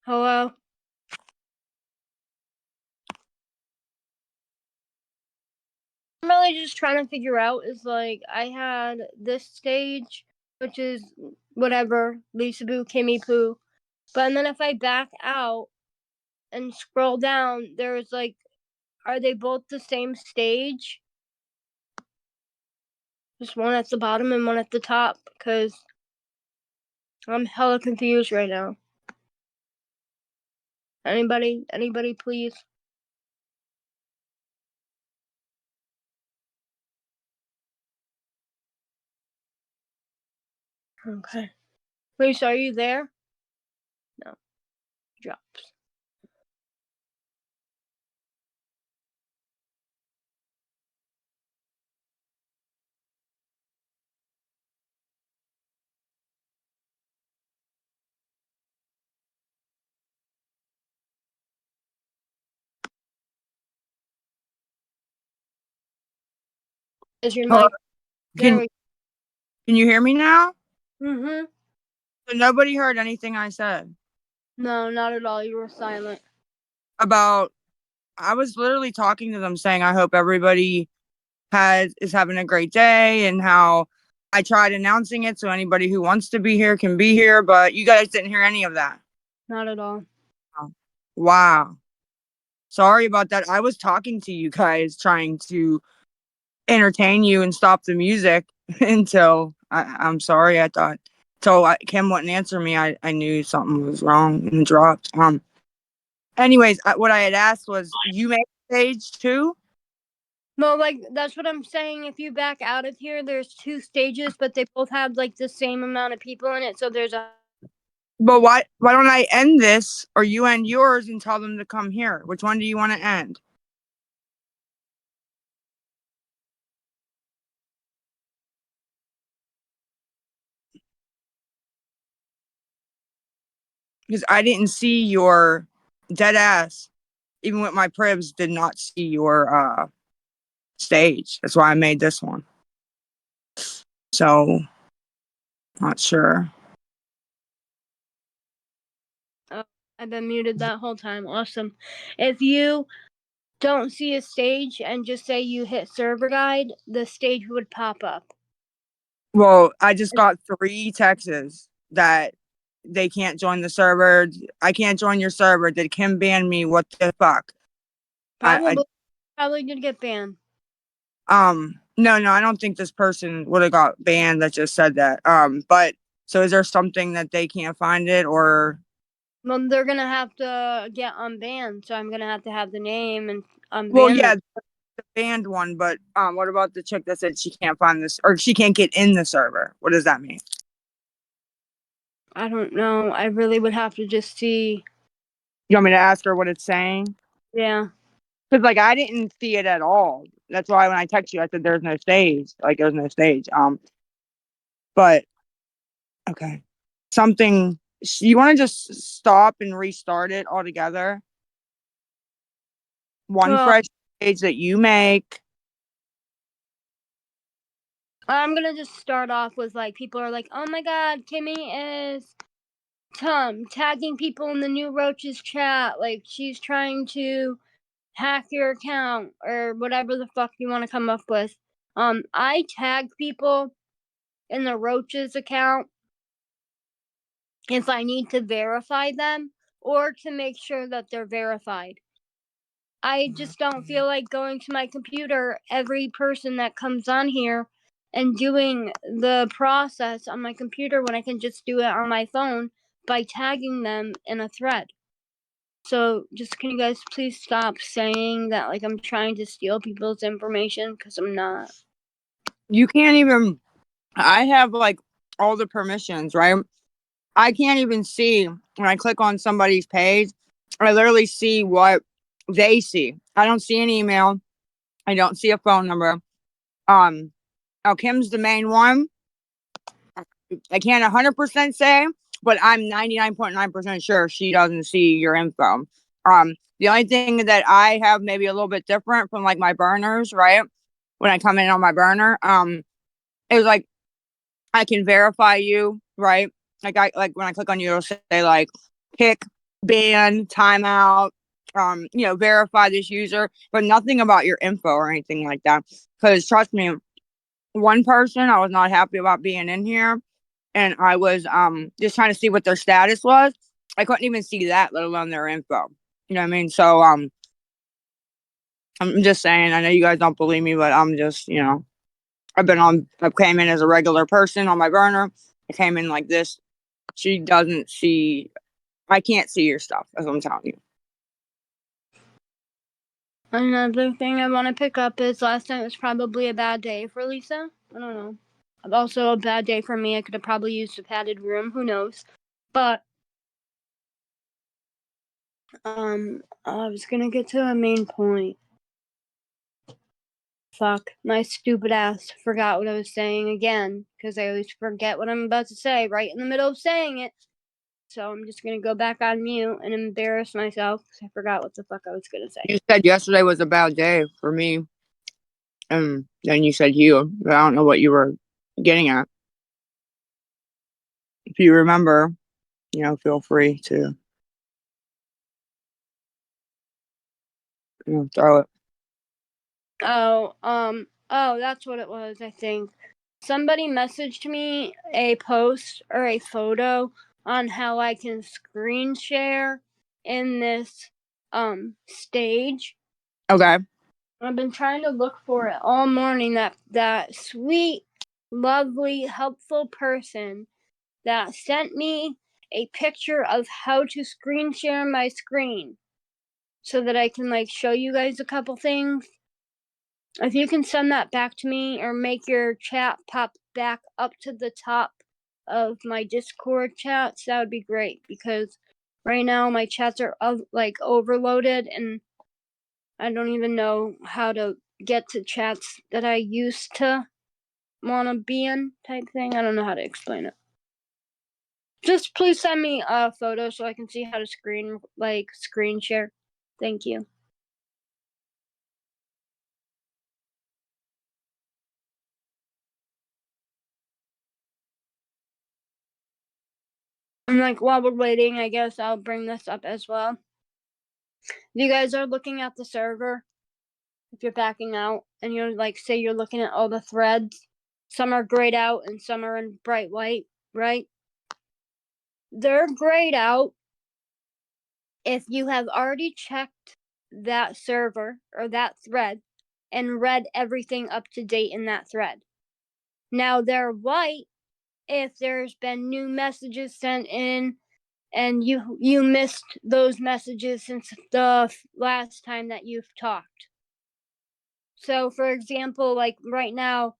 Hello? I'm really just trying to figure out is like I had this stage, which is whatever, Lisa Boo, Kimmy Poo. But then if I back out and scroll down, there's like, are they both the same stage? Just one at the bottom and one at the top, because I'm hella confused right now. Anybody please? Okay. Lisa, are you there? No. Drops. Is your Hello? mic Can there? can you hear me now? Mm-hmm. So nobody heard anything I said No, not at all. You were silent. about. I was literally talking to them saying I hope everybody is having a great day and how I tried announcing it so anybody who wants to be here can be here, but you guys didn't hear any of that. Not at all. Oh, wow. Sorry about that. I was talking to you guys trying to entertain you and stop the music until I'm sorry. I thought Kim wouldn't answer me. I knew something was wrong and dropped. Anyways, what I had asked was, you make stage two? No, like that's what I'm saying. If you back out of here, there's two stages, but they both have like the same amount of people in it. So there's a. But why don't I end this, or you end yours and tell them to come here? Which one do you want to end? Because I didn't see your dead ass. Even with my pribs, did not see your stage. That's why I made this one. So not sure. Oh, I've been muted that whole time. Awesome. If you don't see a stage and just say you hit server guide, the stage would pop up. Well, I just got 3 texts that they can't join the server. I can't join your server. Did Kim ban me? What the fuck? I Probably did get banned. no, I don't think this person would have got banned that just said that. But so is there something that they can't find it, or Well, they're gonna have to get unbanned, so I'm gonna have to have the name and well, unban them. yeah, the banned one, but what about the chick that said she can't find this, or she can't get in the server? What does that mean? I don't know. I really would have to just see. You want me to ask her what it's saying? Yeah. Because like I didn't see it at all. That's why when I text you, I said there's no stage. Like there's no stage. But okay, something. You want to just stop and restart it altogether? One Well, fresh page that you make. I'm gonna just start off with like people are like, oh my god, Kimmy is tagging people in the new Roaches chat, like she's trying to hack your account or whatever the fuck you want to come up with. I tag people in the Roaches account if I need to verify them or to make sure that they're verified. I just don't feel like going to my computer every person that comes on here and doing the process on my computer when I can just do it on my phone by tagging them in a thread. So, just can you guys please stop saying that like I'm trying to steal people's information, because I'm not. You can't even. I have like all the permissions, right? I can't even see when I click on somebody's page. I literally see what they see. I don't see an email. I don't see a phone number. Um, Kim's the main one. I can't 100% say, but I'm 99.9% sure she doesn't see your info. The only thing that I have maybe a little bit different from like my burners, right? When I come in on my burner, it was like I can verify you, right? Like when I click on you, it'll say like pick ban, timeout, verify this user, but nothing about your info or anything like that. Because trust me, one person I was not happy about being in here, and I was just trying to see what their status was. I couldn't even see that, let alone their info. You know what I mean? So I'm just saying, I know you guys don't believe me, but I'm just, I came in as a regular person on my burner. I came in like this. She doesn't see, I can't see your stuff, as I'm telling you. Another thing I want to pick up is last night was probably a bad day for Lisa. I don't know. Also a bad day for me. I could have probably used a padded room. Who knows? But I was gonna get to a main point. Fuck, my stupid ass forgot what I was saying again, because I always forget what I'm about to say right in the middle of saying it. So I'm just gonna go back on mute and embarrass myself because I forgot what the fuck I was gonna say. You said yesterday was a bad day for me. And then you said you, but I don't know what you were getting at. If you remember, feel free to throw it. Oh, that's what it was, I think. Somebody messaged me a post or a photo on how I can screen share in this stage. Okay. I've been trying to look for it all morning. That sweet, lovely, helpful person that sent me a picture of how to screen share my screen so that I can show you guys a couple things. If you can send that back to me or make your chat pop back up to the top of my Discord chats, that would be great, because right now my chats are overloaded and I don't even know how to get to chats that I used to want to be in, type thing. I don't know how to explain it. Just please send me a photo so I can see how to screen share. Thank you. And while we're waiting, I guess I'll bring this up as well. You guys are looking at the server. If you're backing out and you're say you're looking at all the threads, some are grayed out and some are in bright white, right? They're grayed out if you have already checked that server or that thread and read everything up to date in that thread. Now they're white if there's been new messages sent in and you missed those messages since the last time that you've talked. So for example, right now,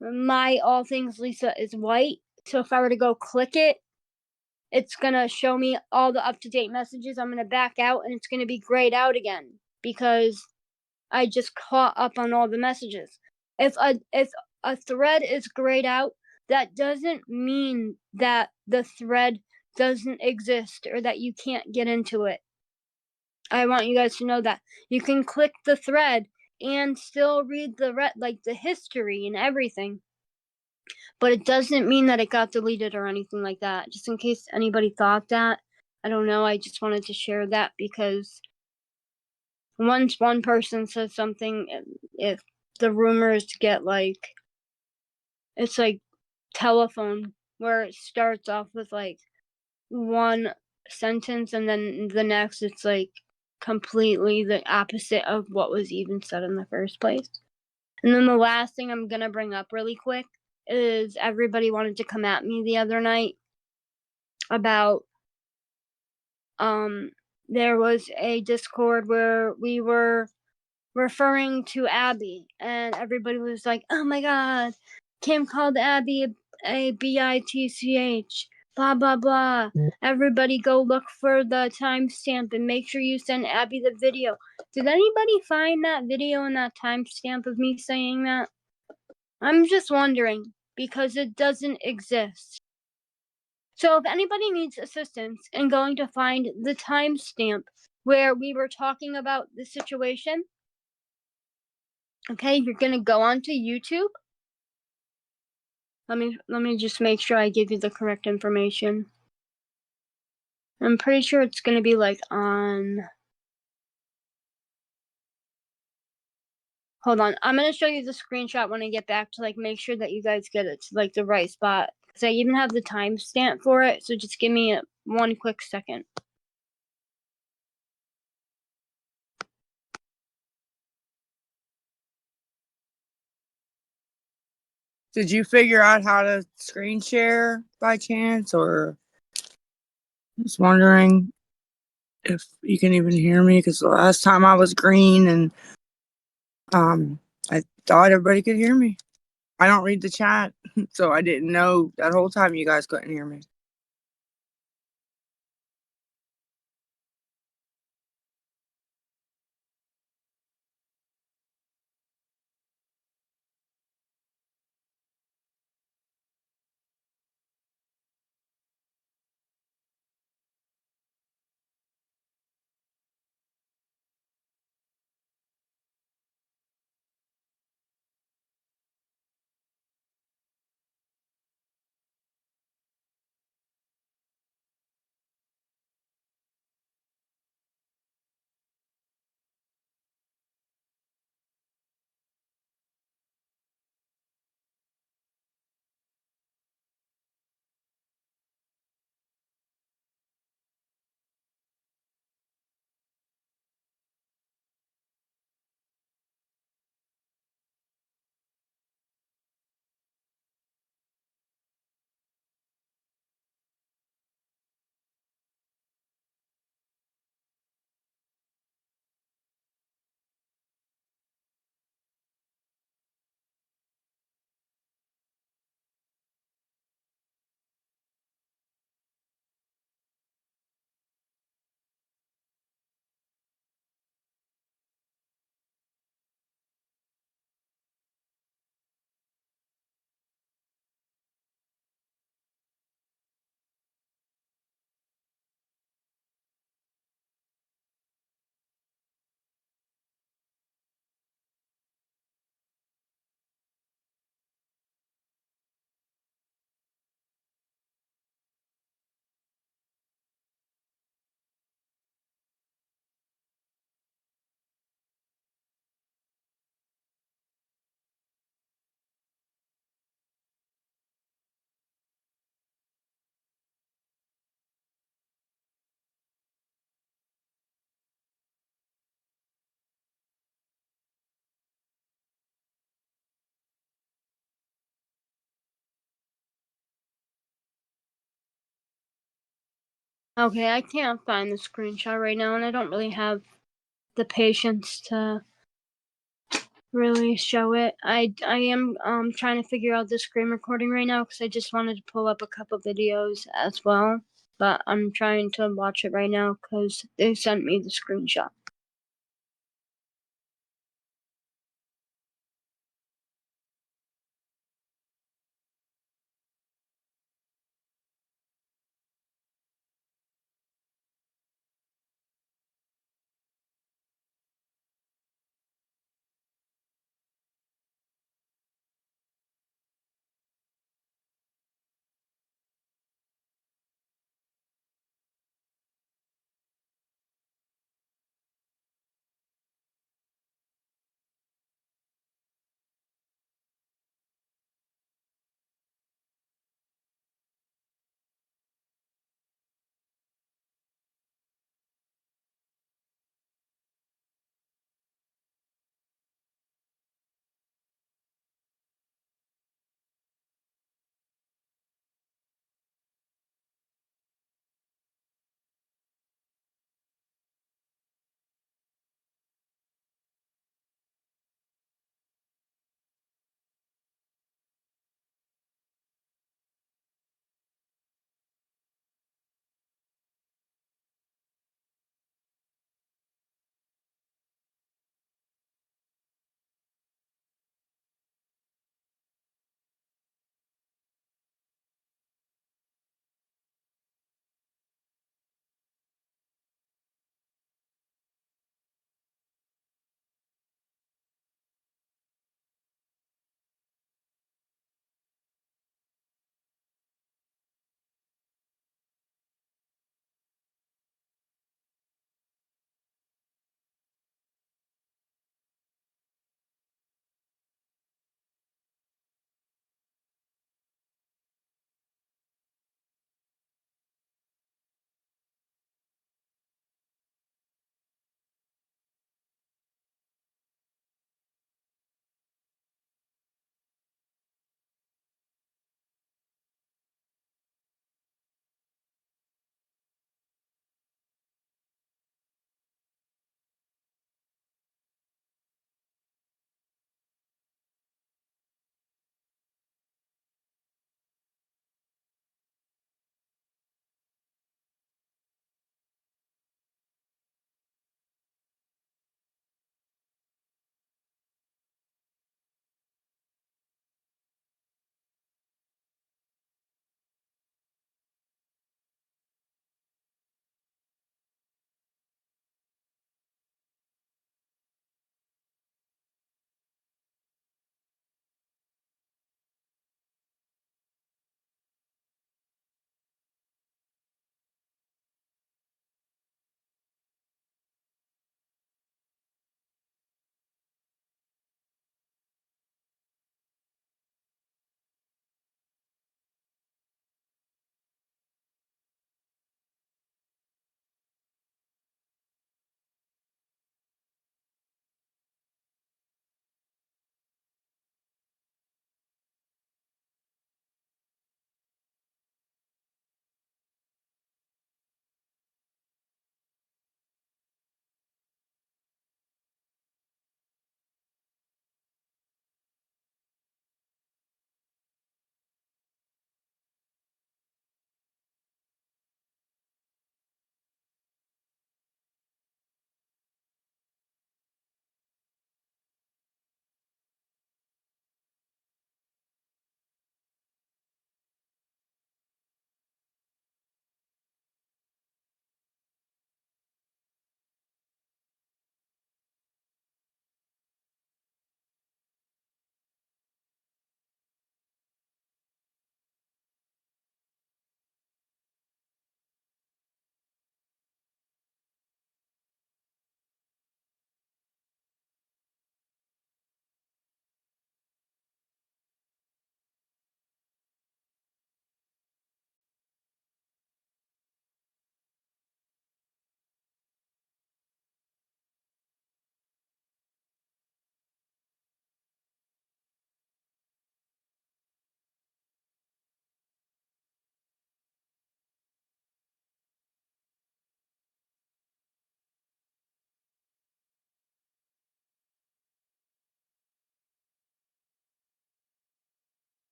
my All Things Lisa is white. So if I were to go click it, it's going to show me all the up-to-date messages. I'm going to back out and it's going to be grayed out again because I just caught up on all the messages. If a thread is grayed out, that doesn't mean that the thread doesn't exist or that you can't get into it. I want you guys to know that you can click the thread and still read the history and everything, but it doesn't mean that it got deleted or anything like that. Just in case anybody thought that, I don't know. I just wanted to share that because once one person says something, if the rumors get it's like telephone where it starts off with one sentence and then the next it's completely the opposite of what was even said in the first place. And then the last thing I'm gonna bring up really quick is everybody wanted to come at me the other night about there was a Discord where we were referring to Abby and everybody was like, oh my god, Kim called Abby a bitch, blah blah blah. Everybody go look for the timestamp and make sure you send Abby the video. Did anybody find that video and that timestamp of me saying that? I'm just wondering because it doesn't exist. So if anybody needs assistance in going to find the timestamp where we were talking about the situation, okay, you're gonna go onto YouTube. Let me just make sure I give you the correct information. I'm pretty sure it's gonna be like on. Hold on, I'm gonna show you the screenshot when I get back to like make sure that you guys get it to like the right spot. Cause I even have the timestamp for it, so just give me one quick second. Did you figure out how to screen share by chance, or just wondering if you can even hear me? Because the last time I was green and I thought everybody could hear me. I don't read the chat, so I didn't know that whole time you guys couldn't hear me. Okay, I can't find the screenshot right now, and I don't really have the patience to really show it. I am trying to figure out the screen recording right now because I just wanted to pull up a couple videos as well, but I'm trying to watch it right now because they sent me the screenshot.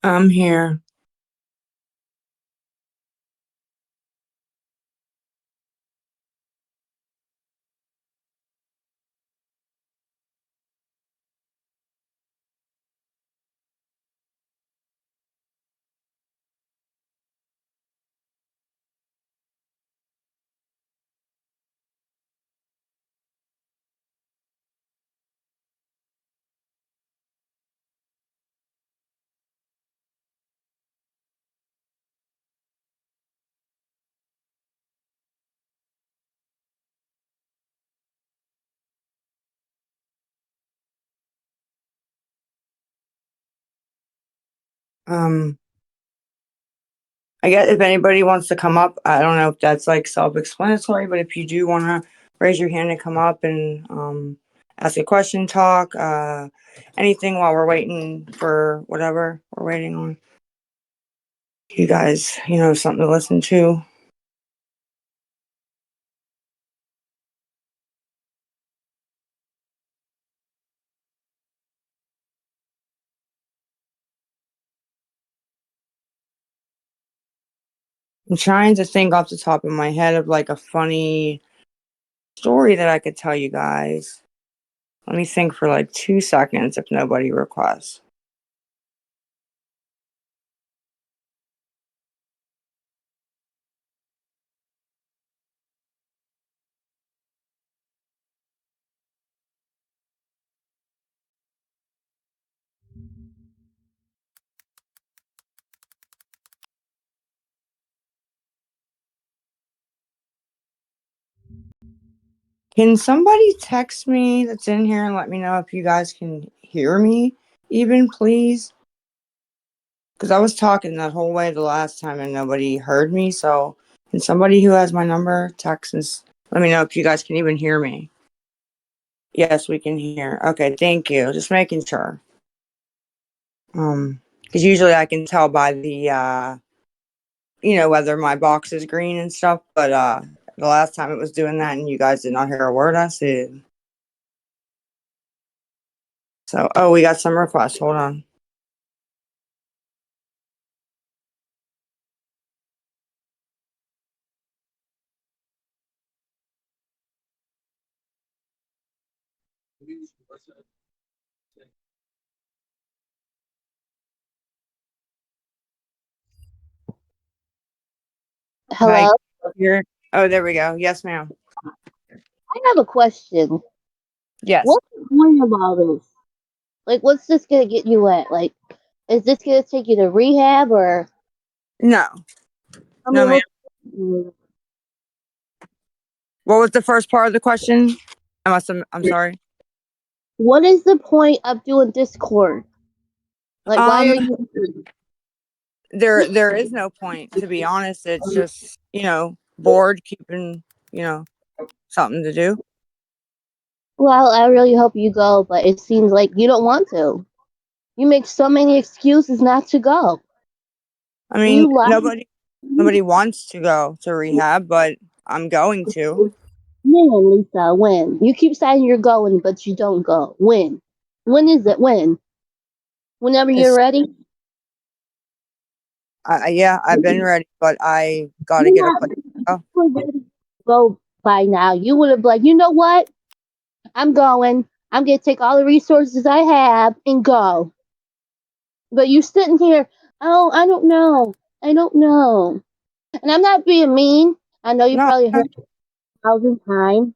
I'm here. Um, I guess if anybody wants to come up, I don't know if that's like self-explanatory, but if you do want to raise your hand and come up and ask a question, talk, anything while we're waiting for whatever we're waiting on. You guys, something to listen to. I'm trying to think off the top of my head of like a funny story that I could tell you guys. Let me think for like 2 seconds if nobody requests. Can somebody text me that's in here and let me know if you guys can hear me, even, please? Because I was talking that whole way the last time and nobody heard me. So, can somebody who has my number text and let me know if you guys can even hear me? Yes, we can hear. Okay, thank you. Just making sure. Because usually I can tell by the whether my box is green and stuff. But the last time it was doing that and you guys did not hear a word I said. So, we got some requests. Hold on. Hi. Hello? Here. Oh, there we go. Yes, ma'am. I have a question. Yes. What's the point of all this? Like, what's this gonna get you at? Like, is this gonna take you to rehab or? No. I No, mean, ma'am. What was the first part of the question? I'm sorry. what is the point of doing Discord? Like, why Um, are you? there is no point, to be honest. It's just, bored, keeping, something to do. Well, I really hope you go, but it seems like you don't want to. You make so many excuses not to go. I And mean, you lie. nobody wants to go to rehab, but I'm going to. When, Lisa? When? You keep saying you're going, but you don't go. When? When is it? When? Whenever you're It's, ready. yeah, I've been ready, but I got to You're get a not place. Oh, ready to go by now. You would have like, you know what? I'm going. I'm gonna take all the resources I have and go. But you sitting here, oh, I don't know. I don't know. And I'm not being mean. I know you no. probably heard it 1,000 times.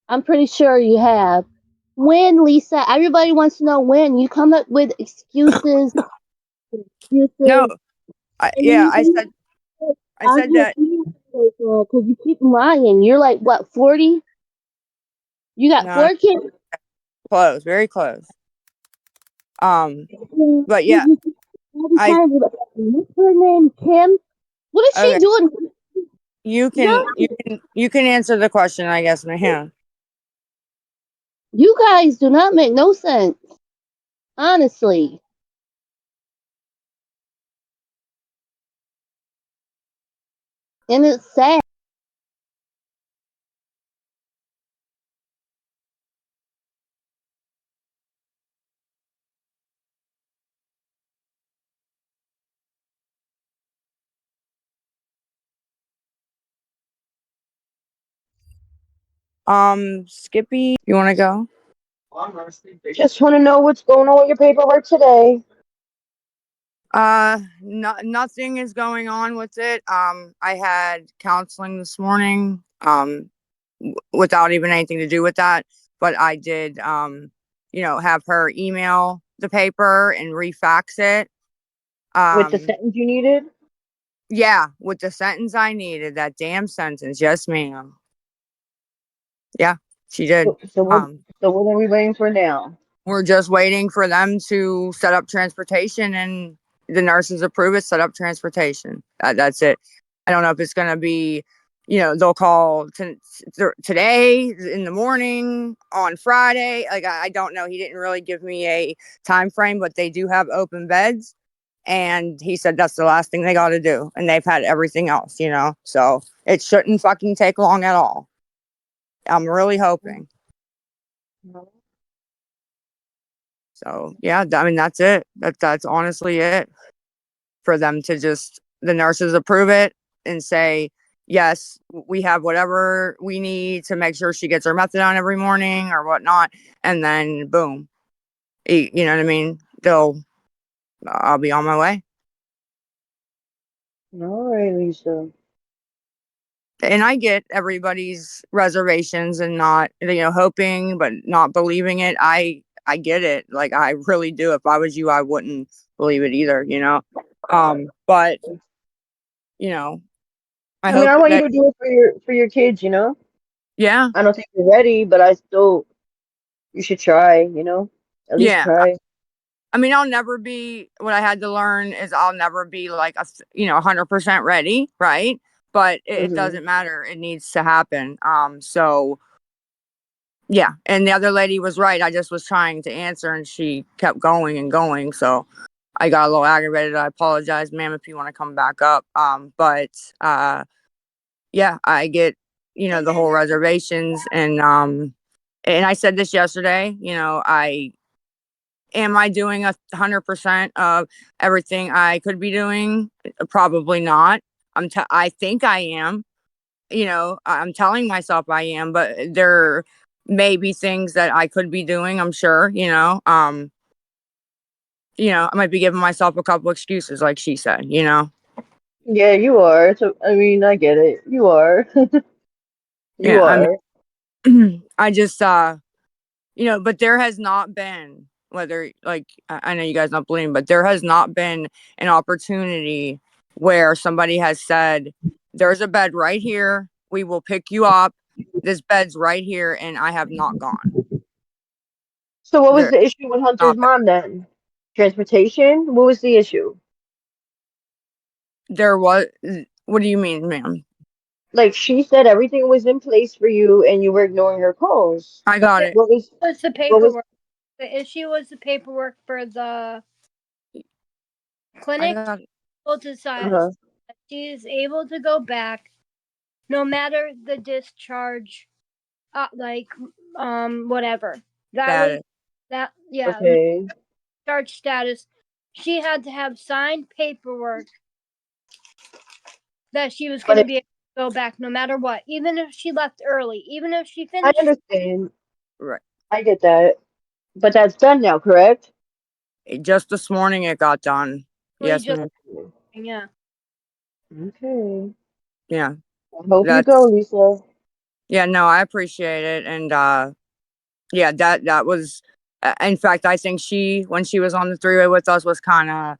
I'm pretty sure you have. When, Lisa? Everybody wants to know when. You come up with excuses, No. excuses, and then Yeah, you can I out said here that. because you keep lying. You're like, what, 40? You got No, 4 kids? close, very close. You But yeah, all the I time. What's her name? Kim? What is she okay. doing? You No, can you can answer the question, I guess, Maham. you guys do not make no sense. Honestly. And it's sad. Skippy, you want to go? Just want to know what's going on with your paperwork today. Nothing is going on with it. I had counseling this morning, without even anything to do with that, but I did, have her email the paper and refax it. With the sentence you needed? Yeah, with the sentence I needed, that damn sentence. Yes, ma'am. Yeah, she did. So what are we waiting for now? We're just waiting for them to set up transportation, and the nurses approve it, set up transportation. That's it. I don't know if it's going to be, they'll call today in the morning, on Friday. Like, I don't know. He didn't really give me a time frame, but they do have open beds. And he said that's the last thing they got to do. And they've had everything else, so it shouldn't fucking take long at all. I'm really hoping. So yeah, I mean, that's it. That's honestly it. For them to just, the nurses approve it and say, yes, we have whatever we need to make sure she gets her methadone every morning or whatnot. And then boom, you know what I mean? I'll be on my way. All right, Lisa. And I get everybody's reservations and not, hoping, but not believing it. I get it. Like, I really do. If I was you, I wouldn't believe it either, but I I mean, hope I want that, you to do it for your kids, yeah, I don't think you're ready, but you should try, at least yeah. try. I mean, I'll never be, what I had to learn is I'll never be like 100% ready, right? But it Mm-hmm. doesn't matter. It needs to happen. So yeah. And the other lady was right. I just was trying to answer and she kept going and going. So I got a little aggravated. I apologize, ma'am, if you want to come back up. But yeah, I get, the whole reservations and I said this yesterday, am I doing 100% of everything I could be doing? Probably not. I think I am. I'm telling myself I am, but there may be things that I could be doing. I'm sure. I might be giving myself a couple excuses, like she said. Yeah, you are. So, I mean, I get it. You are. You Yeah. are. I just but there has not been, whether, like, I know you guys not believe, but there has not been an opportunity where somebody has said, there's a bed right here, we will pick you up, this bed's right here, and I have not gone. So what was There the issue with Hunter's not been. mom then? Transportation? What was the issue? There was, what do you mean, ma'am? Like she said everything was in place for you and you were ignoring her calls. I got it. What was Was the what was paperwork? The issue was the paperwork for the I clinic got it. to decide uh-huh. that she is able to go back no matter the discharge, whatever. That Got was it. that. Yeah, Okay. discharge status. She had to have signed paperwork that she was But going to be able to go back no matter what, even if she left early, even if she I finished. understand. Right. I get that. But that's done now, correct? Just this morning it got done. Yes, Just ma'am. yeah. Okay. Yeah. I hope you go, That's, Lisa. yeah, no, I appreciate it. And yeah, that was, in fact, I think when she was on the three-way with us, was kind of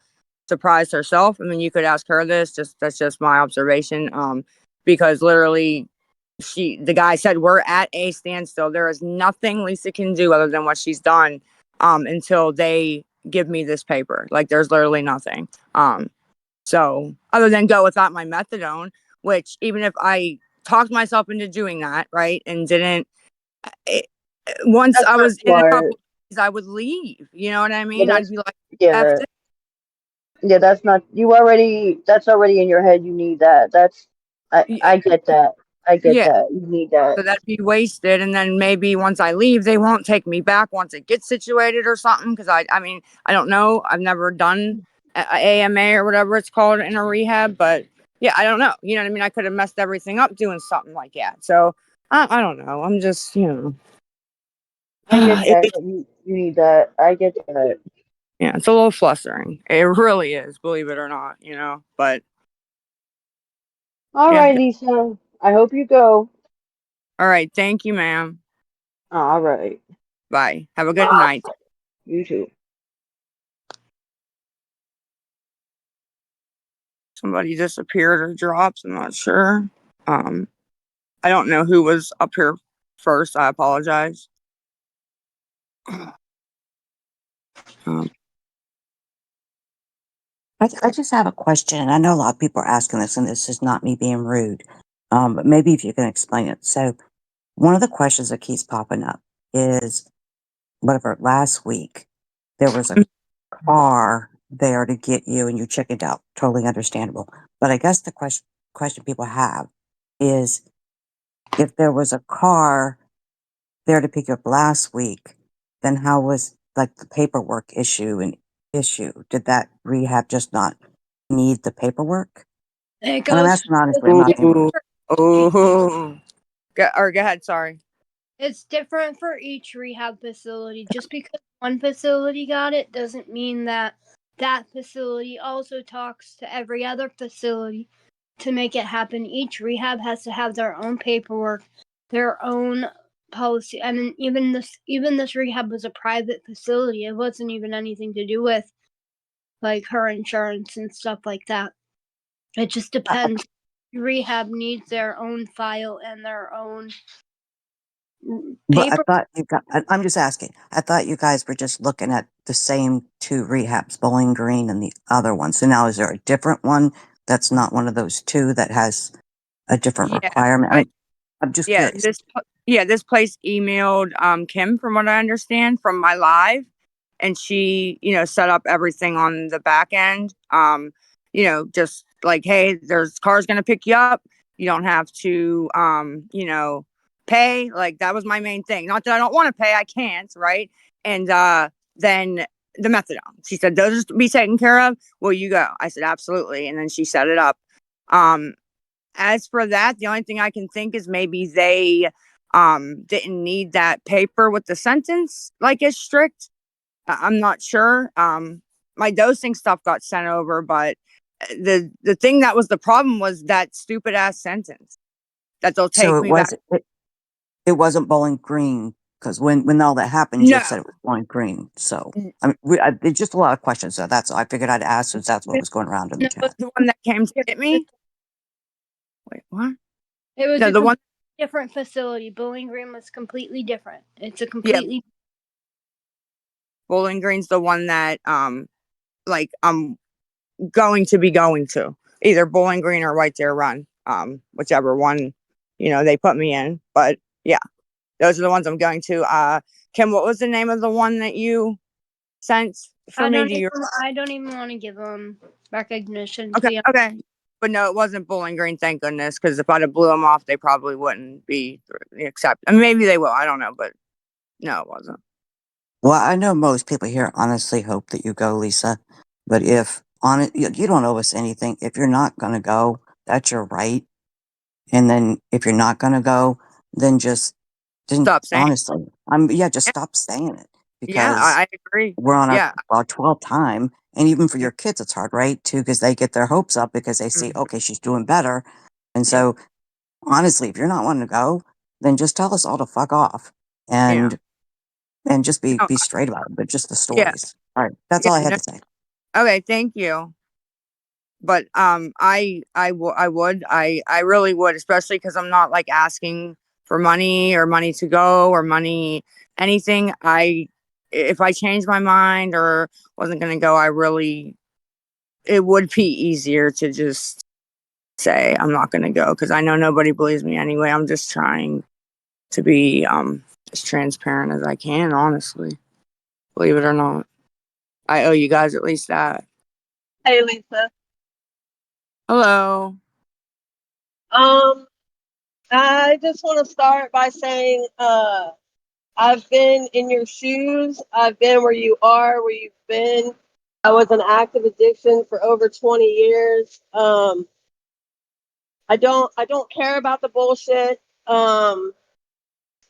surprised herself. I mean, you could ask her this, that's just my observation. Because literally the guy said, we're at a standstill. There is nothing Lisa can do other than what she's done, until they give me this paper. Like, there's literally nothing. So other than go without my methadone, which, even if I talked myself into doing that, right, and didn't, it, once That's I not was in a smart. couple days, I would leave. You know what I Yeah, mean? I'd be like, F yeah. this. Yeah, that's already in your head. You need that. I get that. I get Yeah. that. You need that. So that'd be wasted. And then maybe once I leave, they won't take me back once it gets situated or something. Cause I mean, I don't know. I've never done a AMA or whatever it's called in a rehab, but yeah, I don't know. You know what I mean? I could have messed everything up doing something like that. So I don't know. I'm just, I get that. it, You need that. I get that. yeah, it's a little flustering. It really is, believe it or not, but All yeah. right, Lisa. I hope you go. All right. Thank you, ma'am. All right. Bye. Have a good night. You too. Somebody disappeared or dropped. I'm not sure. I don't know who was up here first. I apologize. Um, I just have a question, and I know a lot of people are asking this, and this is not me being rude, but maybe if you can explain it. So, one of the questions that keeps popping up is whatever, last week, there was a car there to get you, and you chickened out. Totally understandable. But I guess the question people have is if there was a car there to pick you up last week, then how was like the paperwork issue? Did that rehab just not need the paperwork? It And I'm goes. asking honestly, I'm It's not being rude. ooh, ooh. Go ahead. Sorry. It's different for each rehab facility. Just because one facility got it doesn't mean that that facility also talks to every other facility to make it happen. Each rehab has to have their own paperwork, their own policy. I mean, even this rehab was a private facility. It wasn't even anything to do with like her insurance and stuff like that. It just depends. Rehab needs their own file and their own But I paper. thought I'm just asking. I thought you guys were just looking at the same two rehabs, Bowling Green and the other one. So now is there a different one that's not one of those two that has a different Yeah. requirement? I mean, I'm just Yeah. curious. This place emailed Kim, from what I understand, from my live, and she, set up everything on the back end. Just like, hey, there's cars gonna pick you up. You don't have to, pay. Like, that was my main thing. Not that I don't want to pay, I can't, right? And then the methadone. She said, those are to be taken care of. Will you go? I said, absolutely. And then she set it up. As for that, the only thing I can think is maybe they didn't need that paper with the sentence like as strict. I'm not sure. My dosing stuff got sent over, but the thing that was the problem was that stupid ass sentence that they'll So take me back. it wasn't Bowling Green because when all that happened, you No. had said it was Bowling Green. So I mean, it's just a lot of questions. So that's all I figured I'd ask since that's what was going around in the It was chat. the one that came to get me. Wait, what? It was No, a the one. different facility. Bowling Green was completely different. It's a Yeah, completely Bowling Green's the one that like I'm going to be going to either Bowling Green or White Deer Run, whichever one, they put me in. But yeah, those are the ones I'm going to. Kim, what was the name of the one that you sent for me? I don't even want to give them recognition. Okay, okay. But no, it wasn't Bowling Green, thank goodness, because if I'd have blew them off, they probably wouldn't be accepted. I mean, maybe they will, I don't know, but no, it wasn't. Well, I know most people here honestly hope that you go, Lisa. But if on it, you don't owe us anything. If you're not going to go, that's your right. And then if you're not going to go, then just didn't Stop saying. honestly. Just Yeah, stop saying it yeah, because I agree. we're on Yeah. our 12th time. And even for your kids, it's hard, right? Too, because they get their hopes up because they see, Mhm. okay, she's doing better. And Yeah. so honestly, if you're not wanting to go, then just tell us all to fuck off Yeah. and just No, be straight about it, but just the yeah. stories. All right. That's Yeah. all I had No, to say. okay, thank you. But I really would, especially because I'm not like asking for money or money to go or money anything. If I changed my mind or wasn't gonna go, it would be easier to just say I'm not gonna go, because I know nobody believes me anyway. I'm just trying to be as transparent as I can, honestly. Believe it or not. I owe you guys at least that. Hey, Lisa. Hello. Um, I just want to start by saying, I've been in your shoes. I've been where you are, where you've been. I was an active addiction for over 20 years. I don't care about the bullshit.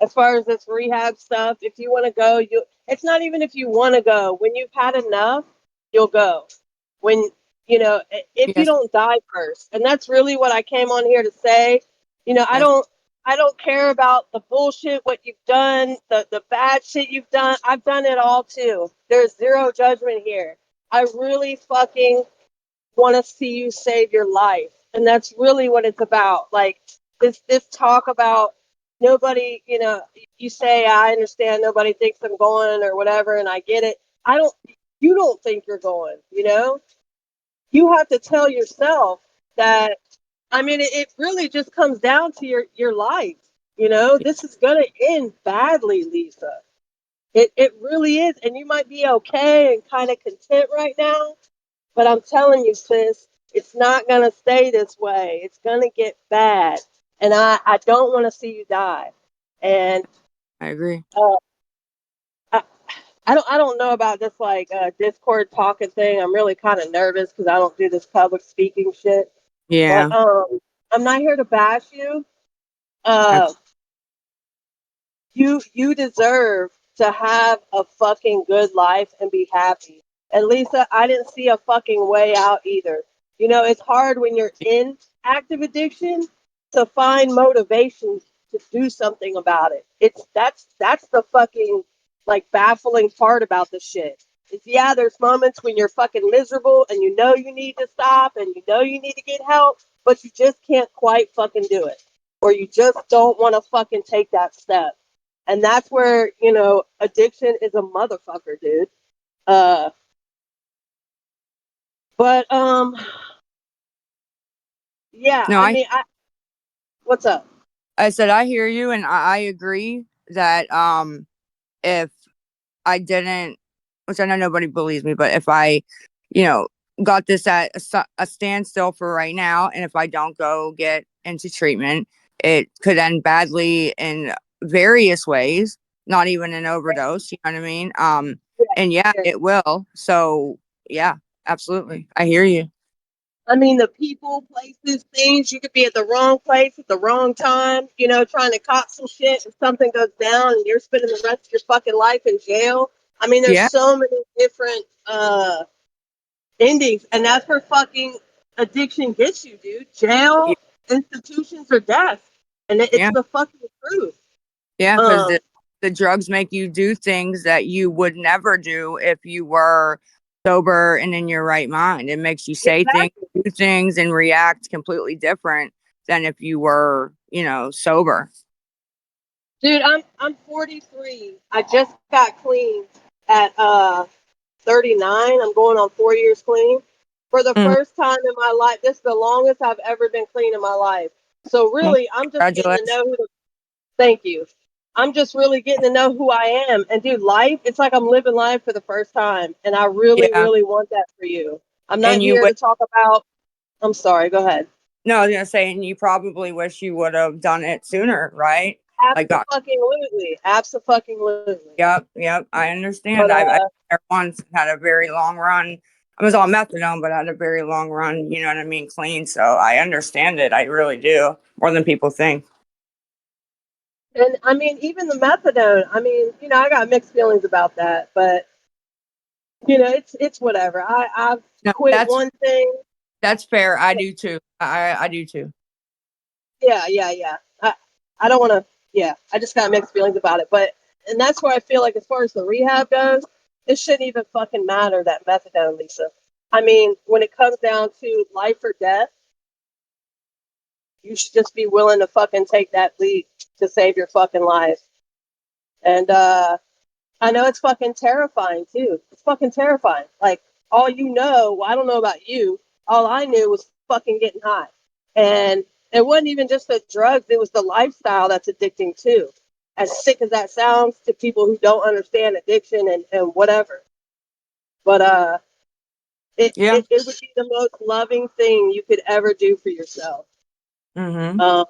as far as this rehab stuff. If you want to go, it's not even if you want to go. When you've had enough, you'll go. When, if you Yes, don't die first. And that's really what I came on here to say. yes, I don't care about the bullshit, what you've done, the bad shit you've done. I've done it all too. There's zero judgment here. I really fucking want to see you save your life. And that's really what it's about. Like this talk about nobody, you say, I understand nobody thinks I'm going or whatever, and I get it. You don't think you're going, you have to tell yourself that. I mean, it really just comes down to your life. This is going to end badly, Lisa. It really is. And you might be okay and kind of content right now, but I'm telling you, sis, it's not going to stay this way. It's going to get bad. And I don't want to see you die. And I agree. uh, I, I don't know about this like Discord talking thing. I'm really kind of nervous because I don't do this public speaking shit. Yeah. But I'm not here to bash you. Uh, That's, you deserve to have a fucking good life and be happy. And Lisa, I didn't see a fucking way out either. It's hard when you're in active addiction to find motivation to do something about it. That's the fucking like baffling part about the shit. Is yeah, there's moments when you're fucking miserable and you need to stop and you need to get help, but you just can't quite fucking do it. Or you just don't want to fucking take that step. And that's where, addiction is a motherfucker, dude. Uh, but yeah, no, I mean, what's up? I said I hear you, and I agree that if I didn't, which I know nobody believes me, but if I, you know, got this at a standstill for right now, and if I don't go get into treatment, it could end badly in various ways, not even an overdose. You know what I mean? And yeah, Yeah. it will. So yeah, absolutely, I hear you. I mean, the people, places, things, you could be at the wrong place at the wrong time, trying to cop some shit and something goes down and you're spending the rest of your fucking life in jail. I mean, there's Yeah, so many different endings, and that's where fucking addiction gets you, dude. y- Jail, institutions, or death. And it's yeah, the fucking truth. yeah, because Um, the drugs make you do things that you would never do if you were sober and in your right mind. It makes you say things, exactly. do things, and react completely different than if you were, sober. Dude, I'm 43. I just got clean at 39. I'm going on 4 years clean. For the Mhm. first time in my life, this is the longest I've ever been clean in my life. So Well, really, I'm just getting to congratulations. know thank you. I'm just really getting to know who I am. And dude, life, it's like I'm living life for the first time. And I really, Yeah, really want that for you. I'm not and you here would. to talk about, I'm sorry, go ahead. No, I was gonna say, and you probably wish you would have done it sooner, right? Like, Absolutely. Absolutely. yep, yep. I But understand. I once had a very long run. I was on methadone, but I had a very long run. You know what I mean? Clean. So I understand it. I really do, more than people think. and I mean, even the methadone, I mean, I got mixed feelings about that, but it's whatever. I've No, quit one thing. that's fair. I do too. I do too. Yeah. I don't want to. Yeah, I just got mixed feelings about it, but and that's where I feel like as far as the rehab goes, it shouldn't even fucking matter that methadone, Lisa. I mean, when it comes down to life or death, you should just be willing to fucking take that leap to save your fucking life. And I know it's fucking terrifying too. It's fucking terrifying. Like well, I don't know about you. All I knew was fucking getting high. And it wasn't even just the drugs, it was the lifestyle that's addicting too. As sick as that sounds to people who don't understand addiction and whatever. But Yeah. it would be the most loving thing you could ever do for yourself. Mm-hmm. Um,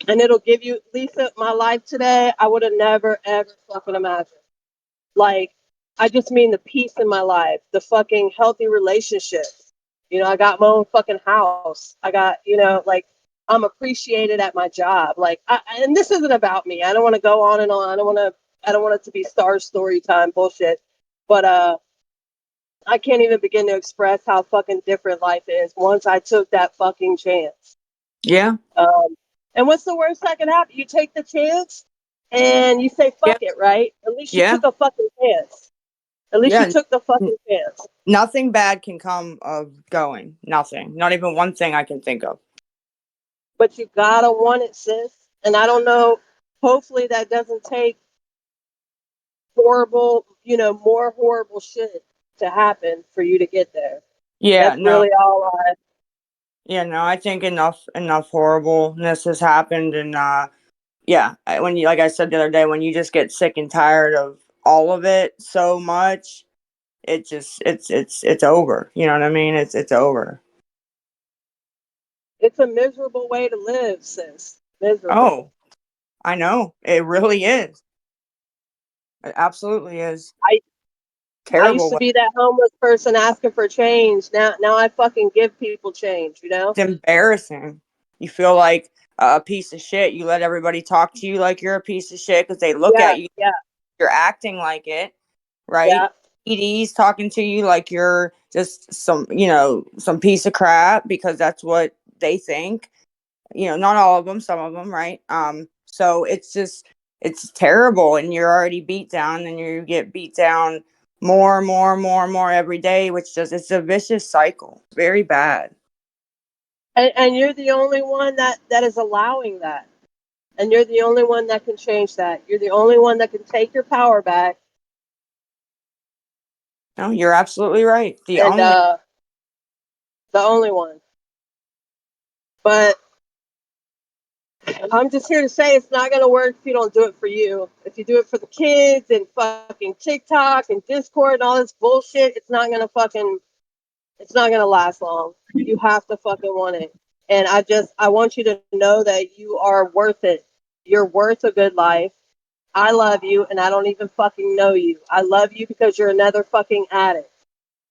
and it'll give you, Lisa, my life today, I would have never, ever fucking imagined. Like, I just mean the peace in my life, the fucking healthy relationships. I got my own fucking house. I got, like I'm appreciated at my job. Like, and this isn't about me. I don't want to go on and on. I don't want it to be star story time bullshit. But I can't even begin to express how fucking different life is once I took that fucking chance. Yeah. And what's the worst that can happen? You take the chance and you say Yeah. fuck it, right? At least you Yeah. took a fucking chance. At least you Yeah. took the fucking chance. Nothing bad can come of going. Nothing. Not even one thing I can think of. But you gotta want it, sis. And I don't know. Hopefully that doesn't take horrible, more horrible shit to happen for you to get there. Yeah, That's no. really all I. Yeah, no, I think enough horribleness has happened, and yeah, when you, like I said the other day, when you just get sick and tired of all of it so much, it just it's over. You know what I mean? It's over. It's a miserable way to live, sis. Miserable. Oh, I know. It really is. It absolutely is. I I used Terrible to way. be that homeless person asking for change. Now I fucking give people change, you know? It's embarrassing. You feel like a piece of shit. You let everybody talk to you like you're a piece of shit because they look Yeah, at you. yeah, You're acting like it, right? yeah. ED's talking to you like you're just some piece of crap because that's what they think. Not all of them, some of them, right? So it's terrible, and you're already beat down, and you get beat down more and more and more and more every day, which just it's a vicious cycle. Very bad. And you're the only one that is allowing that. And you're the only one that can change that. You're the only one that can take your power back. No, you're absolutely right. The And only the only one. But I'm just here to say it's not going to work if you don't do it for you. If you do it for the kids and fucking TikTok and Discord and all this bullshit, it's not going to last long. You have to fucking want it. And I want you to know that you are worth it. You're worth a good life. I love you and I don't even fucking know you. I love you because you're another fucking addict.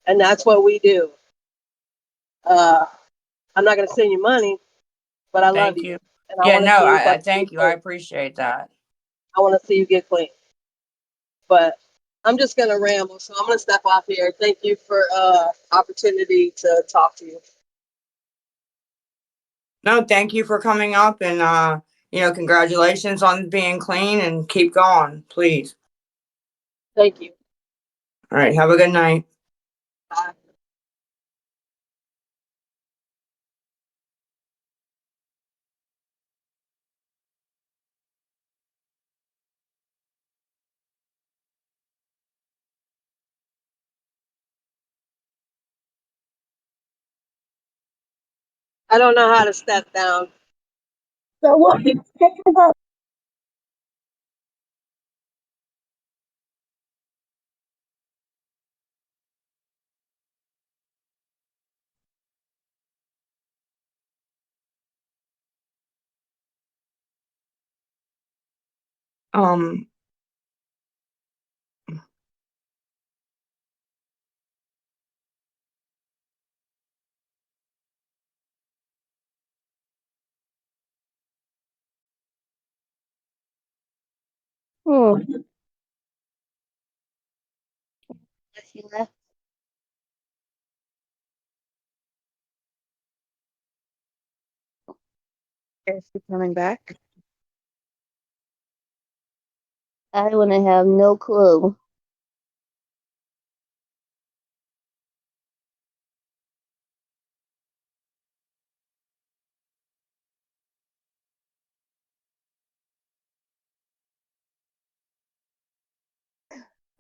And that's what we do. I'm not going to send you money, but I love thank you. you. And I Yeah, want to no, see you I fucking thank get you. I clean. appreciate that. I want to see you get clean. But I'm just going to ramble. So I'm going to step off here. Thank you for opportunity to talk to you. No, thank you for coming up, and congratulations on being clean, and keep going, please. Thank you. All right, have a good night. Bye. I don't know how to step down. So what? Um, Hmm. She left. Is she coming back? I want to have no clue.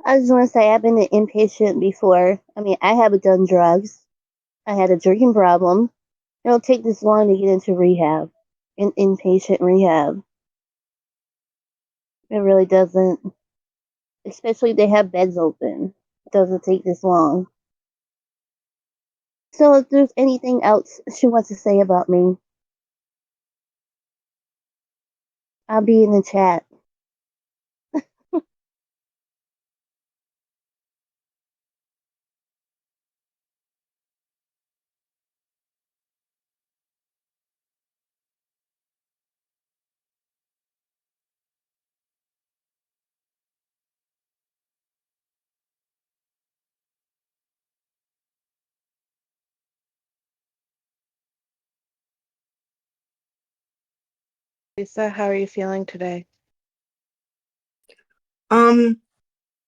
I just want to say I've been an inpatient before. I mean, I haven't done drugs. I had a drinking problem. It'll take this long to get into rehab, in inpatient rehab. It really doesn't. Especially if they have beds open. It doesn't take this long. So if there's anything else she wants to say about me, I'll be in the chat. Lisa, how are you feeling today? I'm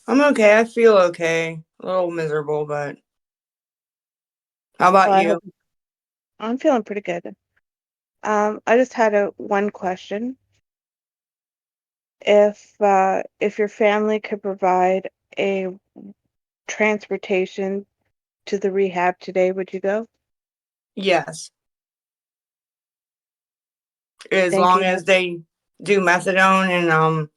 okay. I feel okay. A little miserable, but how about Well, I you? hope I'm feeling pretty good. I just had one question. If your family could provide a transportation to the rehab today, would you go? Yes. As Thank long you. as they do methadone and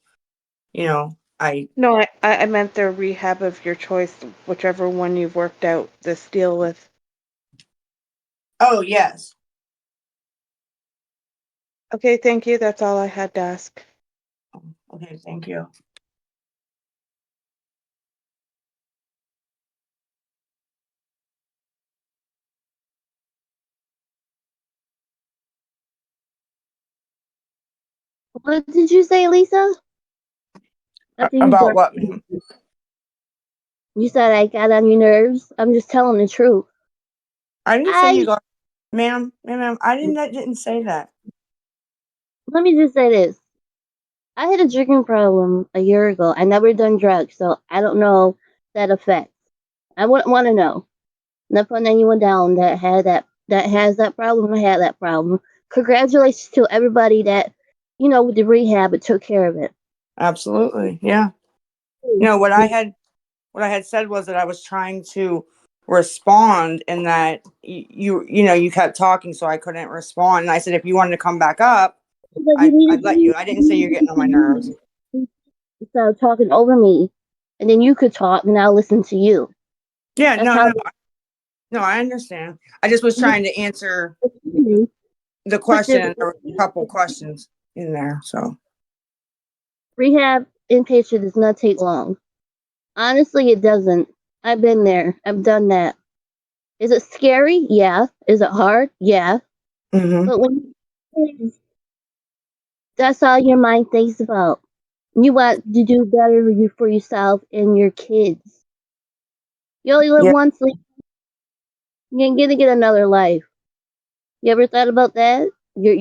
I No, I meant the rehab of your choice, whichever one you've worked out this deal with. oh yes. Okay, thank you. That's all I had to ask. Okay, thank you. What did you say, Lisa? After you About got, what, ma'am? you said I got on your nerves. I'm just telling the truth. I didn't say you I got, ma'am. I didn't say that. Let me just say this. I had a drinking problem a year ago. I never done drugs, so I don't know that effect. I wouldn't want to know. Not putting anyone down that has that problem or had that problem. Congratulations to everybody that with the rehab it took care of it. Absolutely, yeah. What I had said was that I was trying to respond, and that you kept talking, so I couldn't respond. And I said if you wanted to come back up, But you I'd let you. I didn't say you're getting on my nerves. start talking over me, and then you could talk, and I'll listen to you. Yeah, That's how. no, I understand. I just was trying to answer the But question, the and there were a couple questions in there. So rehab inpatient does not take long. Honestly, it doesn't. I've been there. I've done that. Is it scary? Yeah. Is it hard? Yeah. hmm But that's all your mind thinks about. You want to do better for yourself and your kids. You only live yeah, once. You're gonna get another life. You ever thought about that? Your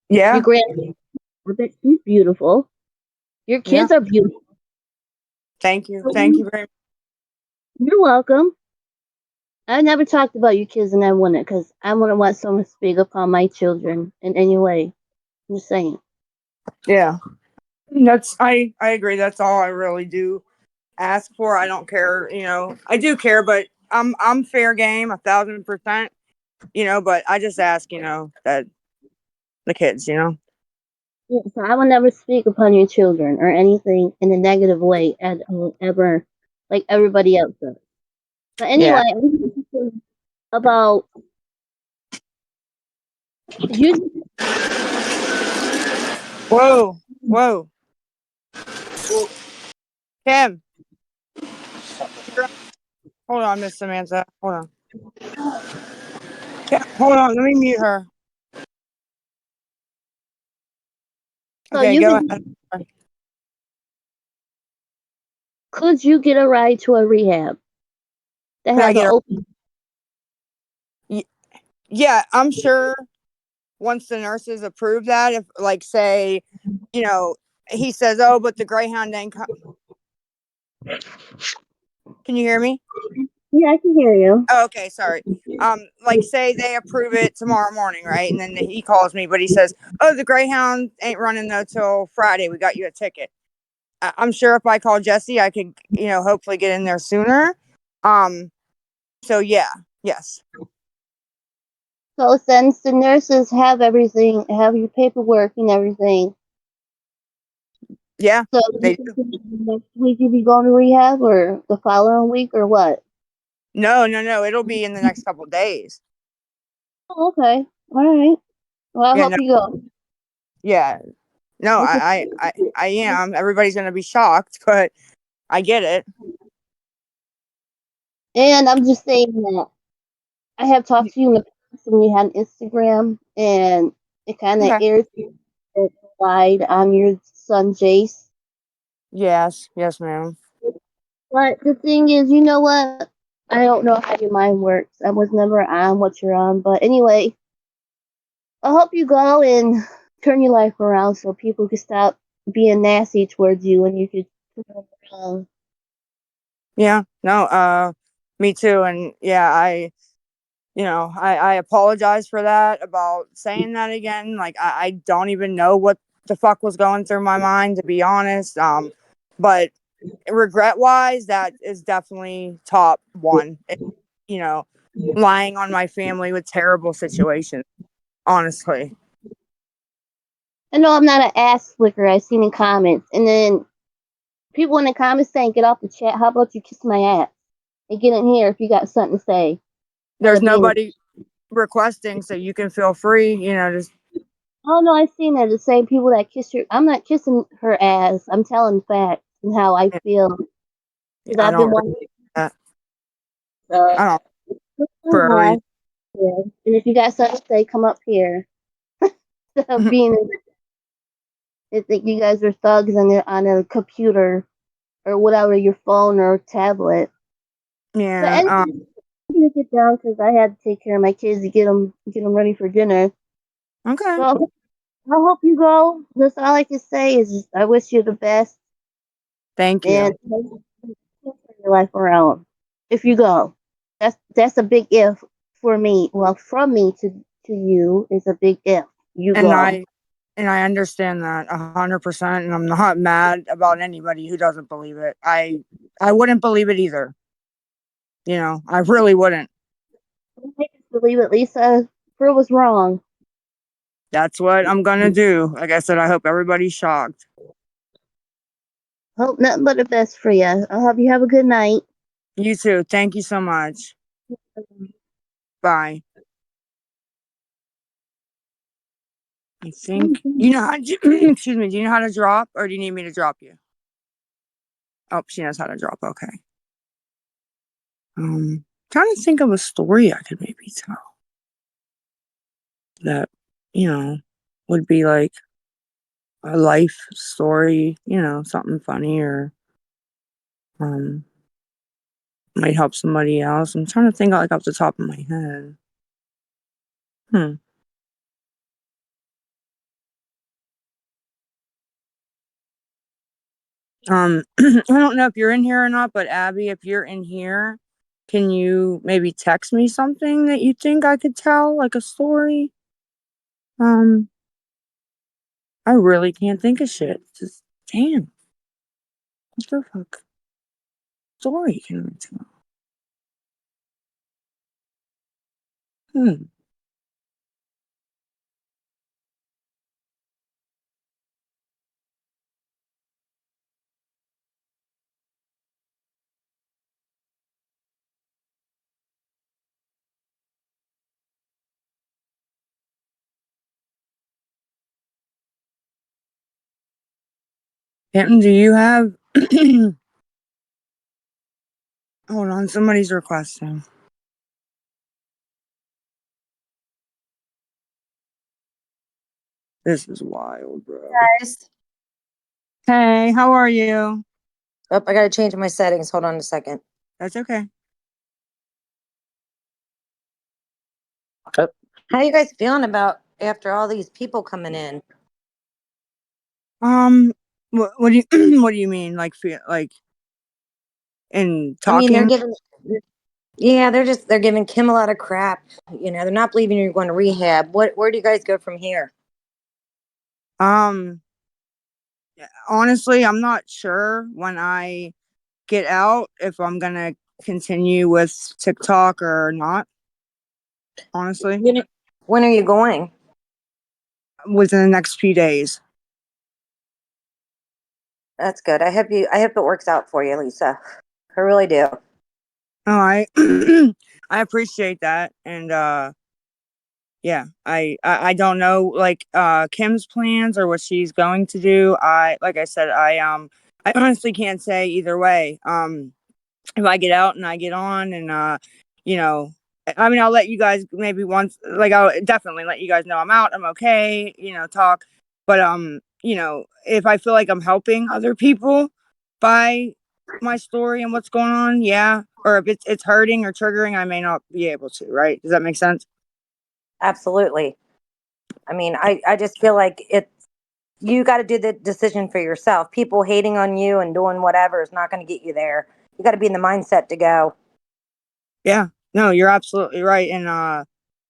yeah, grand. I bet she's beautiful. Your yeah. kids are beautiful. Thank you very much. You're welcome. I never talked about your kids, and I wouldn't, because I wouldn't want someone to speak upon my children in any way. I'm just saying. Yeah, I agree. That's all I really do ask for. I don't care. I do care, but I'm fair game, 1,000%. But I just ask. That the kids. Yeah, so I will never speak upon your children or anything in a negative way ever, like everybody else does. But anyway, Yeah. I'm thinking about you. Whoa, whoa, Kim. you're- Hold on, Miss Samantha. Hold on. Hold on. Let me mute her. So Okay, you go could ahead. could you get a ride to a rehab that Could I has an get a? open? Yeah, I'm sure. Once the nurses approve that, if like say, you know, he says, "Oh, but the Greyhound didn't come." Can you hear me? Yeah, I can hear you. Oh, okay, sorry. Like say they approve it tomorrow morning, right? And then he calls me, but he says, "Oh, the Greyhound ain't running though till Friday. We got you a ticket." I'm sure if I call Jesse, I could, hopefully get in there sooner. Um, so yeah, yes, So since the nurses have everything, have your paperwork and everything, yeah, so they do. next week you be going to rehab or the following week or what? No, it'll be in the next couple days. Oh, okay. All right. Well, I Yeah, hope no, you go. yeah, no, I am. Everybody's gonna be shocked, but I get it. And I'm just saying that I have talked to you in the past when you had Instagram, and it kind of Okay. irritated that you lied on your son Jace. Yes, ma'am. But the thing is, you know what? I don't know how your mind works. I was never on what you're on. But anyway, I hope you go and turn your life around so people can stop being nasty towards you and you could turn it around. Yeah, no, me too. And yeah, I apologize for that about saying that again. Like, I don't even know what the fuck was going through my mind, to be honest. But regret wise, that is definitely top one. You know, lying on my family with terrible situations, honestly. I know I'm not an ass flicker, I've seen in comments. And then people in the comments saying, get off the chat. How about you kiss my ass? And get in here if you got something to say. There's nobody requesting, so you can feel free, just. Oh no, I've seen that. The same people that kiss her. I'm not kissing her ass. I'm telling facts and how I feel. Because I I've been don't wanting that. to I don't kiss for a my ass. reason. Yeah. And if you got something to say, come up here. Instead of being, they think you guys are thugs on a computer or whatever, your phone or tablet. But Yeah. anyway, I'm gonna get down because I had to take care of my kids to get them ready for dinner. Okay. So I hope you go. That's all I can say is just, I wish you the best Thank and you. turn your life around. If you go, that's a big if for me. Well, from me to you is a big if you And go. I understand that 100%, and I'm not mad about anybody who doesn't believe it. I wouldn't believe it either. I really wouldn't. I just believe it, Lisa. Pearl was wrong. That's what I'm gonna do. Like I said, I hope everybody's shocked. Hope nothing but the best for you. I hope you have a good night. You too. Thank you so much. Bye. I think you know how to, excuse me, do you know how to drop, or do you need me to drop you? Oh, she knows how to drop. Okay. Trying to think of a story I could maybe tell that, would be like a life story, something funny, or um might help somebody else. I'm trying to think like off the top of my head. Hmm. I don't know if you're in here or not, but Abby, if you're in here, can you maybe text me something that you think I could tell, like a story? Um, I really can't think of shit. Just damn, what the fuck story can I tell? Hmm. Kenton, do you have? Hold on, somebody's requesting. This is wild, bro. Guys. Hey, how are you? Oh, I gotta change my settings. Hold on a second. That's okay. Oh. How you guys feeling about after all these people coming in? What do you what do you mean? Like feel like in I mean, talking? yeah, they're giving Kim a lot of crap. They're not believing you're going to rehab. Where do you guys go from here? Um, honestly, I'm not sure when I get out if I'm gonna continue with TikTok or not. Honestly, When are you going? within the next few days. That's good. I hope it works out for you, Lisa. I really do. Oh, I I appreciate that, and yeah, I don't know like Kim's plans or what she's going to do. Like I said, I honestly can't say either way. If I get out and I get on and you know I mean I'll let you guys maybe once, like I'll definitely let you guys know I'm out, I'm okay, talk. But if I feel like I'm helping other people by my story and what's going on, yeah. Or if it's hurting or triggering, I may not be able to, right? Does that make sense? Absolutely. I mean, I just feel like you got to do the decision for yourself. People hating on you and doing whatever is not going to get you there. You got to be in the mindset to go. Yeah, no, you're absolutely right. And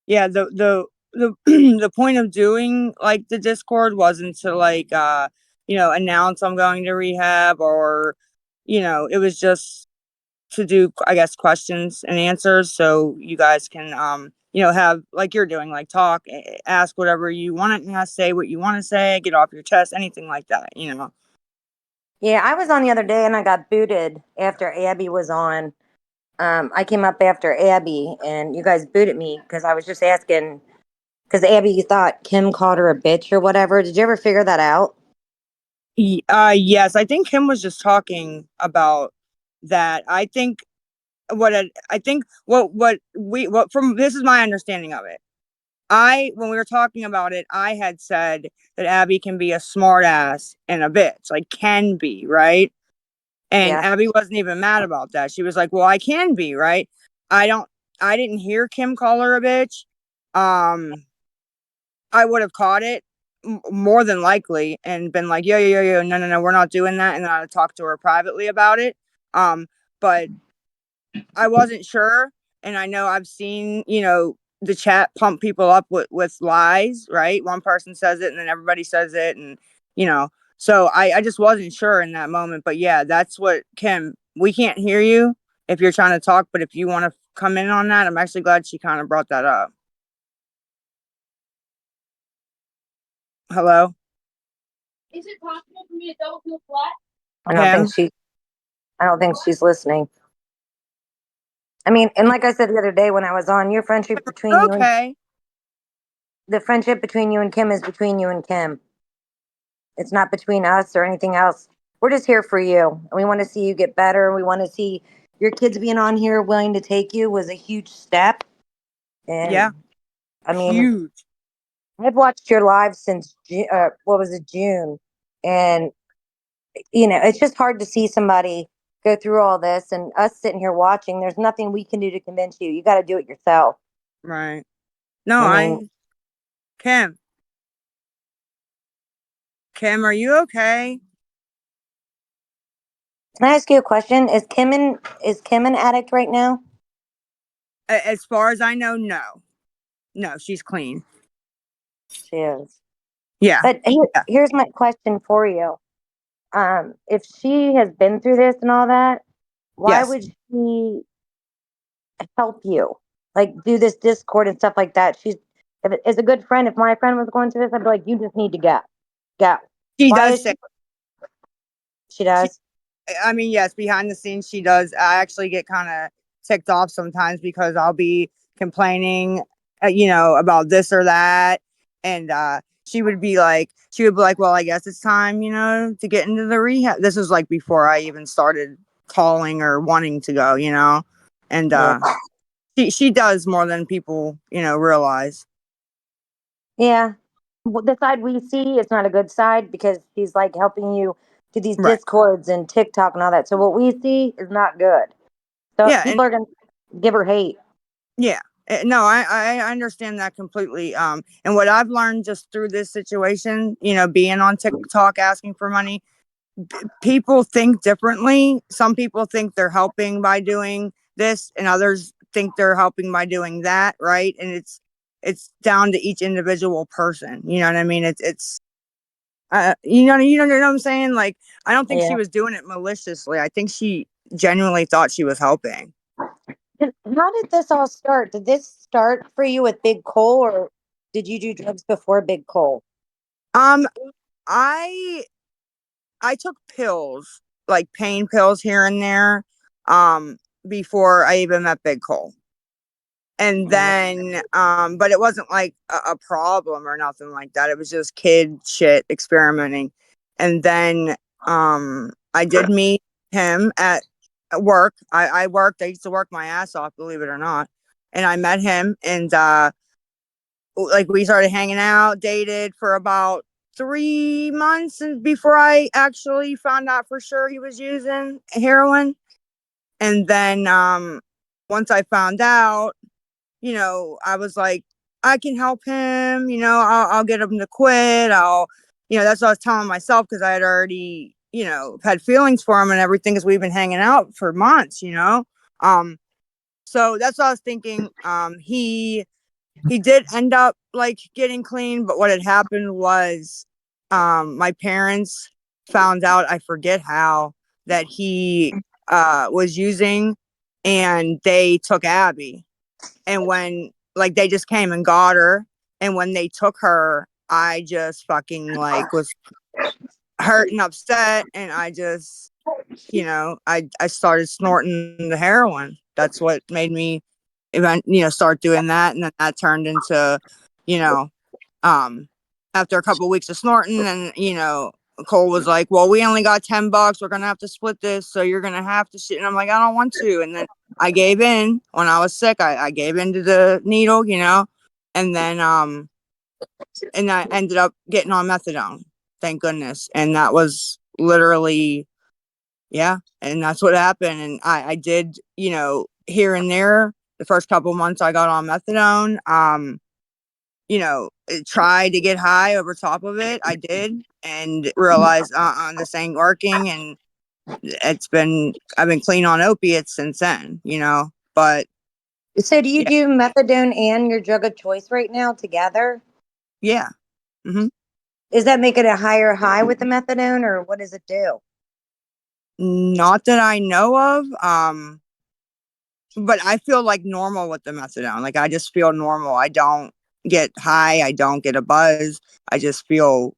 yeah, the the point of doing like the Discord wasn't to like announce I'm going to rehab, or it was just to do, I guess, questions and answers, so you guys can have, like you're doing, like talk, ask whatever you want to ask, say what you want to say, get off your chest, anything like that. Yeah, I was on the other day and I got booted after Abby was on. I came up after Abby and you guys booted me because I was just asking, because Abby thought Kim called her a bitch or whatever. Did you ever figure that out? Yes, I think Kim was just talking about that. I think what from this is my understanding of it. When we were talking about it, I had said that Abby can be a smart ass and a bitch, like can be, right? And Yeah. Abby wasn't even mad about that. She was like, "Well, I can be, right?" I don't I didn't hear Kim call her a bitch. Um I would have caught it more than likely and been like, yo, no, no, no, we're not doing that. And then I'd talk to her privately about it. But I wasn't sure. And I know I've seen, the chat pump people up with lies, right? One person says it and then everybody says it. And, so I just wasn't sure in that moment. But yeah, that's what, Kim, we can't hear you if you're trying to talk. But if you want to come in on that, I'm actually glad she kind of brought that up. Hello? Is it possible for me to double feel flat? I don't Kim? think I don't think she's listening. I mean, and like I said the other day when I was on, your friendship between you and Okay. the friendship between you and Kim is between you and Kim. It's not between us or anything else. We're just here for you. And we want to see you get better. We want to see your kids being on here willing to take you was a huge step. And Yeah. I mean, Huge. I've watched your live since what was it, June, and it's just hard to see somebody go through all this and us sitting here watching. There's nothing we can do to convince you. You got to do it yourself. Right. No, I mean, Kim. Kim, are you okay? can I ask you a question? Is Kim an addict right now? As far as I know, no. No, she's clean. She is. Yeah. But Yeah. here's my question for you. If she has been through this and all that, why Yes. would she help you? Like do this Discord and stuff like that. As a good friend, if my friend was going through this, I'd be like, you just need to go. Go. She Why does is say she she does? I mean, yes, behind the scenes she does. I actually get kind of ticked off sometimes because I'll be complaining, about this or that, and she would be like, "Well, I guess it's time, to get into the rehab." This was like before I even started calling or wanting to go, and Yeah. she does more than people, realize. Yeah. The side we see is not a good side because she's like helping you do these Right. Discords and TikTok and all that. So what we see is not good. So Yeah, and people are gonna give her hate. yeah. No, I understand that completely. And what I've learned just through this situation, being on TikTok asking for money, people think differently. Some people think they're helping by doing this, and others think they're helping by doing that, right? And it's down to each individual person. You know what I mean? It's you know what I'm saying? Like, I don't think she Yeah. was doing it maliciously. I think she genuinely thought she was helping. How did this all start? Did this start for you with Big Cole, or did you do drugs before Big Cole? Um, I I took pills, like pain pills here and there, before I even met Big Cole. And then, but it wasn't like a problem or nothing like that. It was just kid shit experimenting. And then, I did meet him at work. I worked, I used to work my ass off, believe it or not. And I met him, and, like we started hanging out, dated for about 3 months before I actually found out for sure he was using heroin. And then once I found out, I was like, I can help him, I'll get him to quit. That's what I was telling myself because I had already, had feelings for him and everything because we've been hanging out for months, So that's what I was thinking. He did end up like getting clean, but what had happened was my parents found out, I forget how, that he was using, and they took Abby. And when like they just came and got her, and when they took her, I just fucking like was hurt and upset, and I just I started snorting the heroin. That's what made me start doing that. And then that turned into, you know, after a couple of weeks of snorting, and, Cole was like, well, we only got $10. We're going to have to split this. So you're going to have to shit. And I'm like, I don't want to. And then I gave in when I was sick. I gave into the needle, and then, and I ended up getting on methadone. Thank goodness. And that was literally, yeah. And that's what happened. And I did, here and there, the first couple of months I got on methadone, try to get high over top of it. I did, and realized this ain't working. And I've been clean on opiates since then, but So do you yeah. do methadone and your drug of choice right now together? Yeah. Mm-hmm. Does that make it a higher high with the methadone, or what does it do? Not that I know of. But I feel like normal with the methadone. Like I just feel normal. I don't get high. I don't get a buzz. I just feel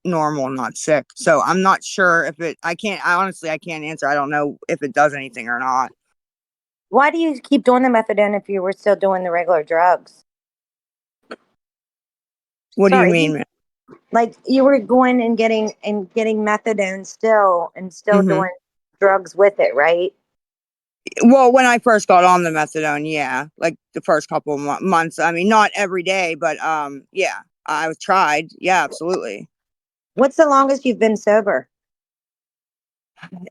normal, not sick. So I'm not sure if I honestly, I can't answer. I don't know if it does anything or not. Why do you keep doing the methadone if you were still doing the regular drugs? What do you Sorry, mean, man? like you were going and getting methadone still and still Mm-hmm. doing drugs with it, right? Well, when I first got on the methadone, yeah, like the first couple of months. I mean, not every day, but yeah, I was tried. Yeah, absolutely. What's the longest you've been sober?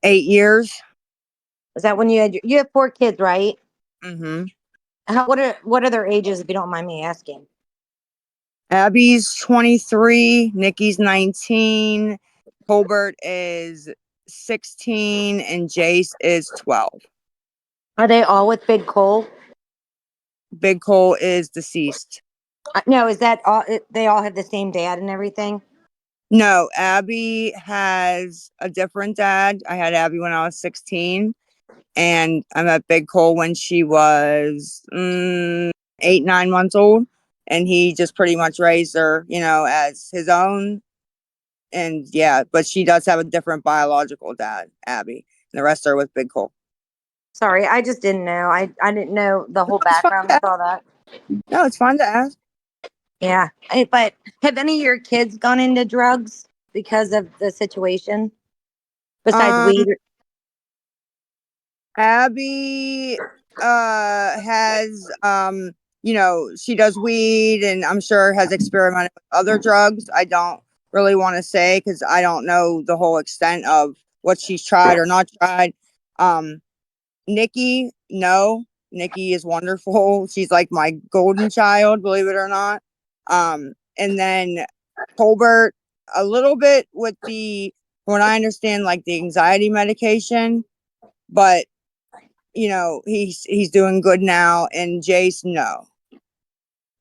8 years. Is that when you have 4 kids, right? Mm-hmm. What are their ages, if you don't mind me asking? Abby's 23, Nikki's 19, Colbert is 16, and Jace is 12. Are they all with Big Cole? Big Cole is deceased. No, is that all? They all have the same dad and everything? No, Abby has a different dad. I had Abby when I was 16, and I met Big Cole when she was 8, 9 months old, and he just pretty much raised her, as his own. And yeah, but she does have a different biological dad, Abby. And the rest are with Big Cole. Sorry, I just didn't know. I didn't know the whole It's fine background to with ask. all that. No, it's fine to ask. Yeah, but have any of your kids gone into drugs because of the situation? Besides Um, weed? Abby has she does weed, and I'm sure has experimented with other drugs. I don't really want to say because I don't know the whole extent of what she's tried or not tried. Nikki, no. Nikki is wonderful. She's like my golden child, believe it or not. And then Colbert, a little bit with when I understand, like the anxiety medication, but he's doing good now. And Jace, no.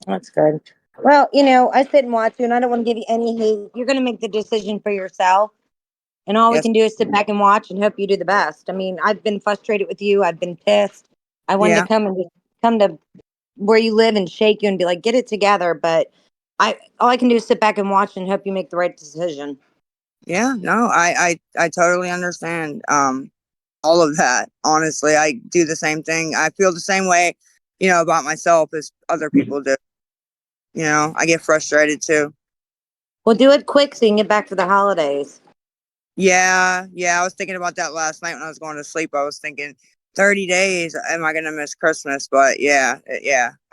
That's good. Well, I sit and watch you, and I don't want to give you any hate. You're going to make the decision for yourself. And all we Yes. can do is sit back and watch and hope you do the best. I mean, I've been frustrated with you. I've been pissed. I wanted Yeah. to come to where you live and shake you and be like, get it together. But all I can do is sit back and watch and hope you make the right decision. Yeah, no, I totally understand all of that. Honestly, I do the same thing. I feel the same way, about myself as other people do. I get frustrated too. Well, do it quick so you can get back for the holidays. Yeah, I was thinking about that last night when I was going to sleep. I was thinking 30 days, am I going to miss Christmas? But yeah.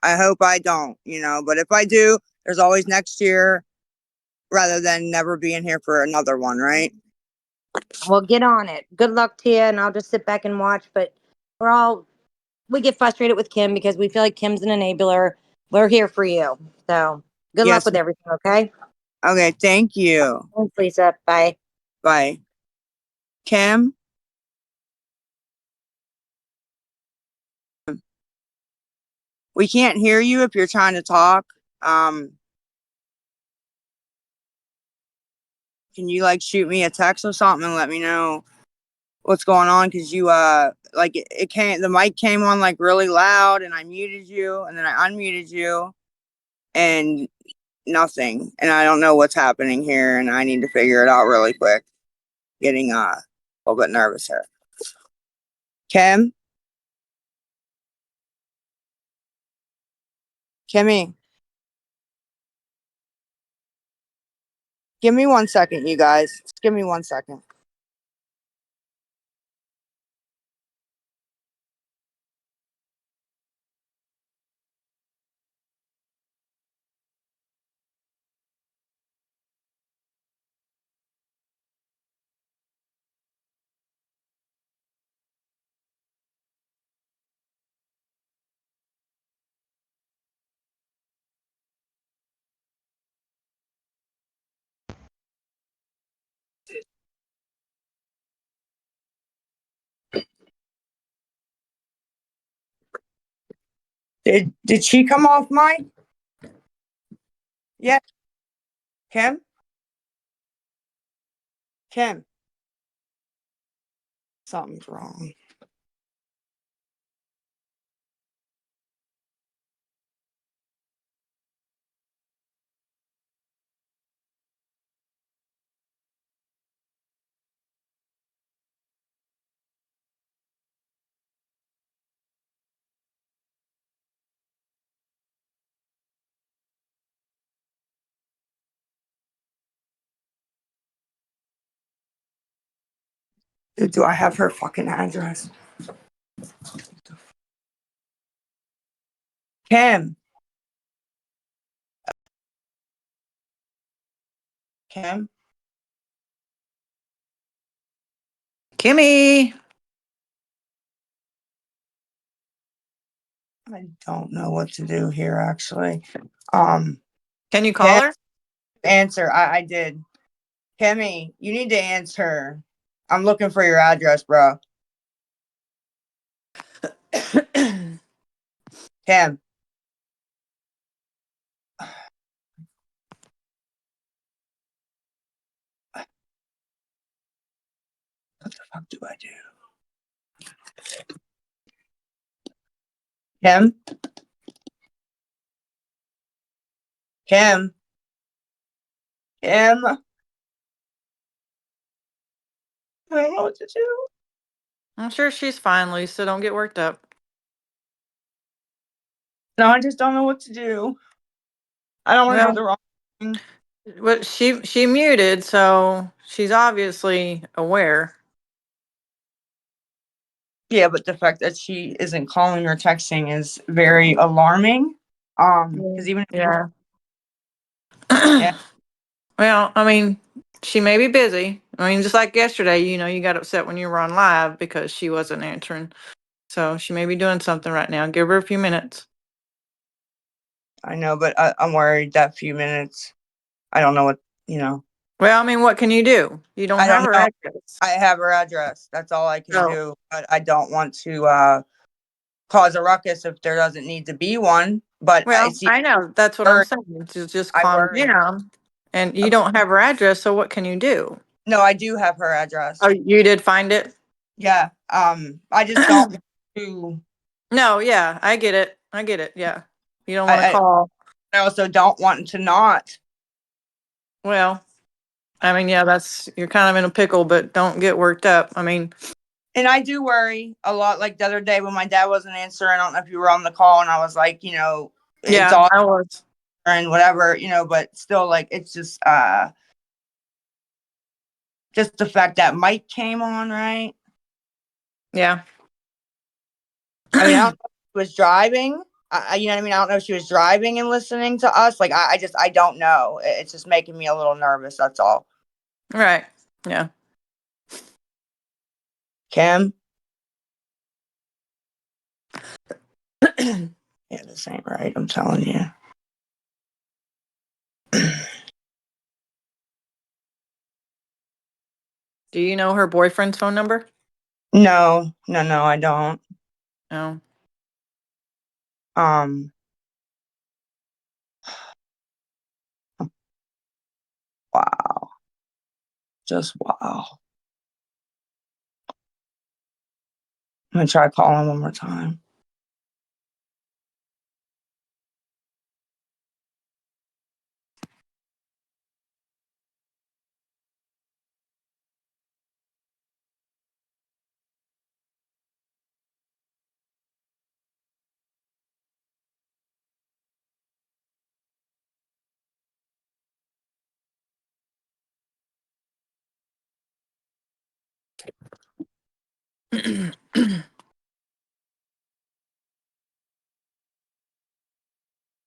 I hope I don't, but if I do, there's always next year rather than never being here for another one, right? Well, get on it. Good luck to you, and I'll just sit back and watch. But we get frustrated with Kim because we feel like Kim's an enabler. we're here for you. So good luck Yes. with everything, okay? Okay, thank you. Thanks, Lisa. Bye. Bye. Kim? We can't hear you if you're trying to talk. Can you like shoot me a text or something and let me know what's going on? Cause you, like it came, the mic came on like really loud and I muted you and then I unmuted you and nothing. And I don't know what's happening here and I need to figure it out really quick. Getting, a little bit nervous here. Kim? Kimmy? Give me 1 second, you guys. Just give me 1 second. Did she come off mic? Yeah. Kim? Kim? Something's wrong. Do I have her fucking address? Kim? Kim? Kimmy, I don't know what to do here, actually. can you call her? Answer. I did. Kimmy, you need to answer. I'm looking for your address, bro. Kim. What the fuck do I do? Kim? Kim? Kim? I don't know what to do. I'm sure she's fine, Lisa. Don't get worked up. No, I just don't know what to do. I don't want to do Well, the wrong thing. but she muted, so she's obviously aware. Yeah, but the fact that she isn't calling or texting is very alarming. Because even if Yeah. yeah, Well, I mean, she may be busy. I mean, just like yesterday, you got upset when you were on live because she wasn't answering. So she may be doing something right now. Give her a few minutes. I know, but I'm worried that few minutes. I don't know what Well, I mean, what can you do? You don't I have don't her know. address. I have her address. That's all I can Oh. do. But I don't want to cause a ruckus if there doesn't need to be one. But Well, it's I know. That's what I'm saying. Just I calm worry. down. And you don't have her address, so what can you do? No, I do have her address. Oh, you did find it? Yeah. I just don't want to. No, yeah, I get it. I get it. Yeah. You don't want to I call. also don't want to not. Well, I mean, yeah, you're kind of in a pickle, but don't get worked up. I mean, And I do worry a lot. Like the other day when my dad wasn't answering, I don't know if you were on the call, and I was like, it's yeah, all I was. and whatever, but still, like, it's just the fact that Mike came on, right? Yeah. I mean, I don't know if she was driving. You know what I mean? I don't know if she was driving and listening to us. Like, I don't know. It's just making me a little nervous. That's all. Right. Yeah. Kim? Yeah, this ain't right. I'm telling you. Do you know her boyfriend's phone number? No, I don't. No. Um, wow. Just wow. I'm gonna try calling one more time.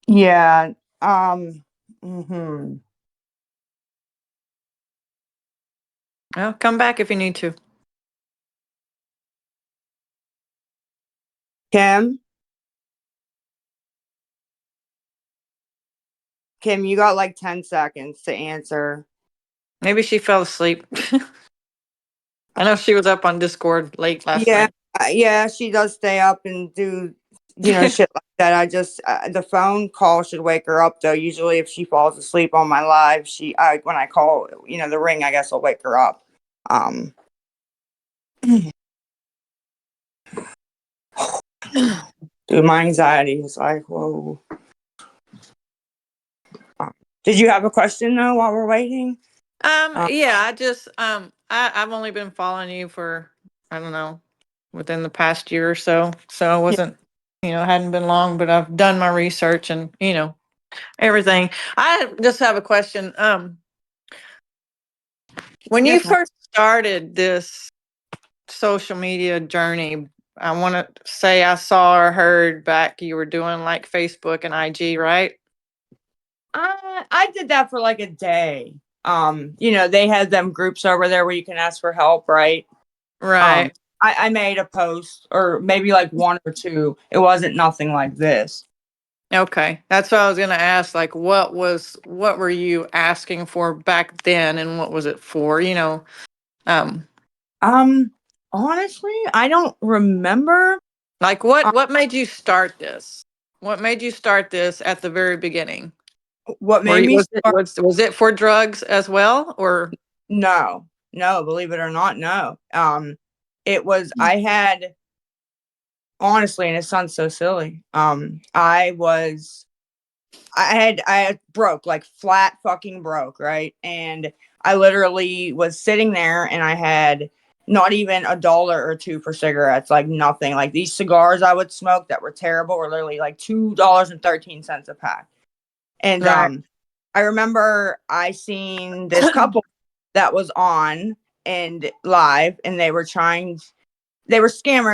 Yeah. Mhm. Well, come back if you need to. Kim, you got like 10 seconds to answer. Maybe she fell asleep. I know she was up on Discord late last Yeah, night. yeah, she does stay up and do, shit like that. I just the phone call should wake her up though. Usually, if she falls asleep on my live, when I call, the ring, I guess will wake her up. Dude, my anxiety is like, whoa. Did you have a question though while we're waiting? Yeah, I've only been following you for, I don't know, within the past year or so. So I Yeah. wasn't, hadn't been long, but I've done my research and, everything. I just have a question. When you Yes, ma'am. first started this social media journey, I want to say I saw or heard back you were doing like Facebook and IG, right? I did that for like a day. They had them groups over there where you can ask for help, right? Right. I made a post or maybe like one or two. It wasn't nothing like this. Okay. That's what I was going to ask. Like, what were you asking for back then and what was it for? Um, Honestly, I don't remember. like what made you start this? What made you start this at the very beginning? What Were made you, me was it, start? was it for drugs as well or? No, believe it or not, no. It was, I had, honestly, and it sounds so silly. I had broke, like flat fucking broke, right? And I literally was sitting there and I had not even $1 or $2 for cigarettes, like nothing. Like these cigars I would smoke that were terrible were literally like $2.13 a pack. And Right. I remember I seen this couple that was on and live and they were scammers,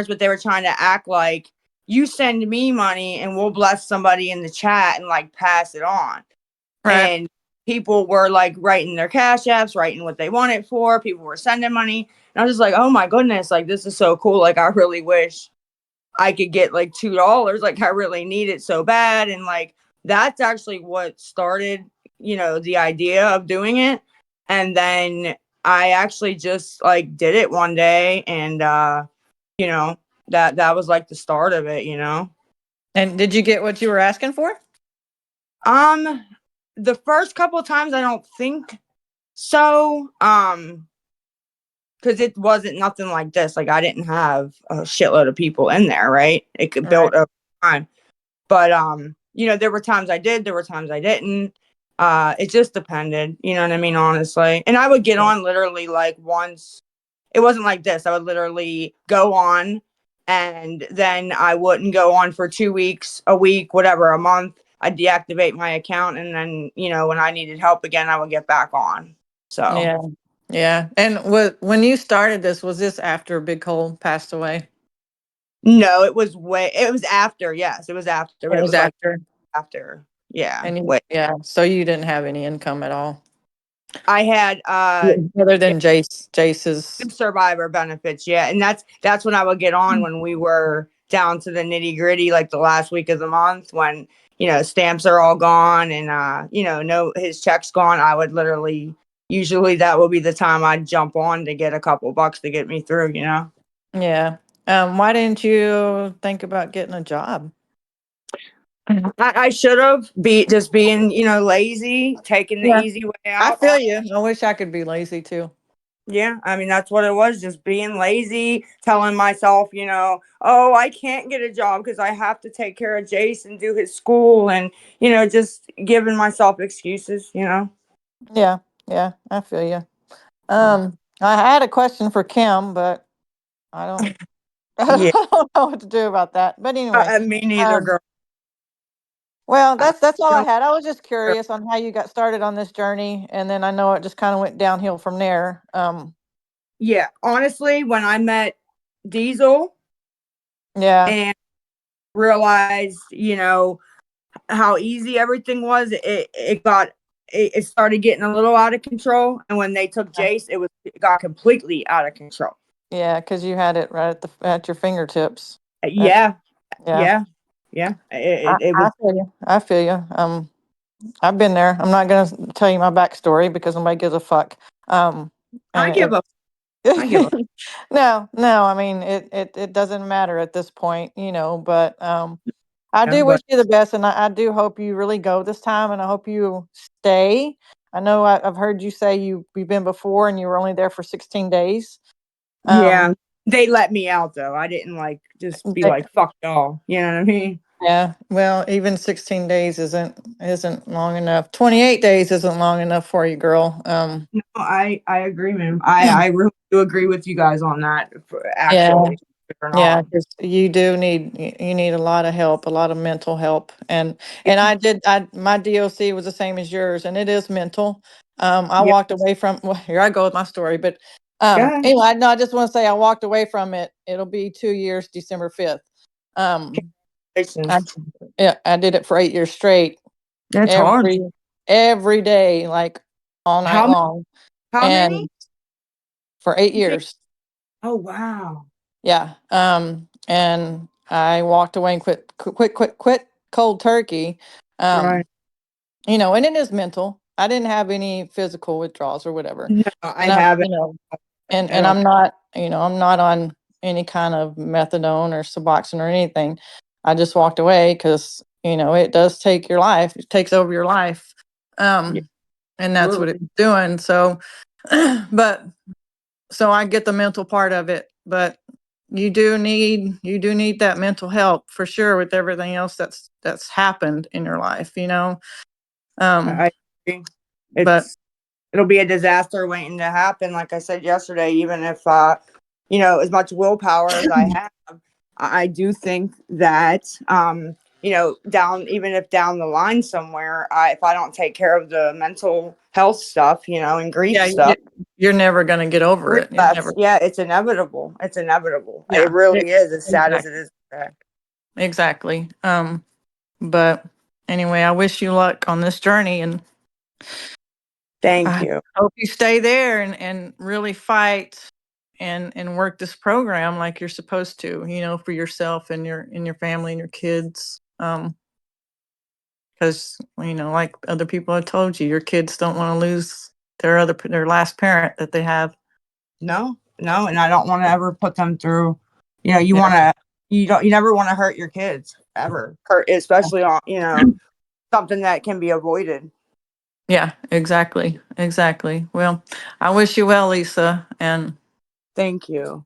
but they were trying to act like you send me money and we'll bless somebody in the chat and like pass it on. Right. And people were like writing their cash apps, writing what they want it for. People were sending money. And I was just like, oh my goodness, like this is so cool. Like I really wish I could get like $2. Like I really need it so bad. And like that's actually what started, the idea of doing it. And then I actually just like did it one day and you know, that was like the start of it. And did you get what you were asking for? The first couple of times I don't think so. Because it wasn't nothing like this. Like I didn't have a shitload of people in there, right? It could Right. build over time. But there were times I did, there were times I didn't. It just depended, you know what I mean, honestly. And I would get on literally like once. It wasn't like this. I would literally go on and then I wouldn't go on for 2 weeks, a week, whatever, a month. I'd deactivate my account and then, when I needed help again, I would get back on. So Yeah. Yeah. And when you started this, was this after Big Cole passed away? no, it was after, yes, it was after, but It it was was like after. after. Yeah. And Wait. yeah, so you didn't have any income at all. I had Other than Jace's. survivor benefits, yeah, and that's when I would get on when we were down to the nitty gritty, like the last week of the month when, stamps are all gone and, no, his check's gone, I would literally, usually that would be the time I'd jump on to get a couple bucks to get me through, Yeah. Why didn't you think about getting a job? I should have just being, lazy, taking the Yeah. easy way I out. feel you. I wish I could be lazy too. Yeah, I mean, that's what it was, just being lazy, telling myself, oh, I can't get a job because I have to take care of Jason, do his school, and, just giving myself excuses. Yeah. Yeah. I feel you. I had a question for Kim, but I don't, Yeah, I don't know what to do about that. But anyway, me neither, um, girl. well, I that's all I don't- had. I was just curious on how you got started on this journey, and then I know it just kind of went downhill from there. Yeah, honestly, when I met Diesel Yeah. and realized, how easy everything was, it started getting a little out of control. And when they took Jace, it got completely out of control. Yeah, because you had it right at your fingertips. Yeah, Yeah. yeah, yeah. It I was. feel you. I feel you. I've been there. I'm not gonna tell you my backstory because nobody gives a fuck. I And give up. I give up. no. I mean, it doesn't matter at this point, But I Yeah, do wish but you the best, and I do hope you really go this time, and I hope you stay. I know I've heard you say you've been before, and you were only there for 16 days. yeah, they let me out though. I didn't just be They- like fuck y'all. You know what I mean? Yeah, well, even 16 days isn't long enough. 28 days isn't long enough for you, girl. No, I agree, man. I really do agree with you guys on that. Yeah, Actually, or yeah, not. 'cause you need a lot of help, a lot of mental help, and my DOC was the same as yours, and it is mental. I Yeah, walked away from. Well, here I go with my story, but yeah. anyway, no, I just want to say I walked away from it. It'll be 2 years, December 5th. I Congratulations. Yeah, I did it for 8 years straight, That's hard. every day, like all night How many? long, How many? and for 8 years. Oh wow. Yeah. And I walked away and quit cold turkey. Right. Um, and it is mental. I didn't have any physical withdrawals or whatever. No, I And I'm, haven't at and all. I'm not on any kind of methadone or Suboxone or anything. I just walked away because, it does take your life. It takes over your life. Yeah, And that's what absolutely. it's doing. So, but so I get the mental part of it, but you do need that mental help for sure with everything else that's happened in your life. Um, I agree. but It'll be a disaster waiting to happen. Like I said yesterday, even if as much willpower as I have, I do think that down the line somewhere, if I don't take care of the mental health stuff, and grief yeah, stuff, you're never gonna get over it. You're relapse, never. yeah, it's inevitable. It's inevitable. Yeah, It really is, as sad as exactly. it is. Exactly. But anyway, I wish you luck on this journey, and Thank I you. hope you stay there and really fight and work this program like you're supposed to, for yourself and your family and your kids. Because like other people have told you, your kids don't want to lose their last parent that they have. No, no, and I don't want to ever put them through. You Yeah. want to, you never want to hurt your kids ever, hurt, especially on, something that can be avoided. Yeah, exactly. Exactly. Well, I wish you well, Lisa. And Thank you.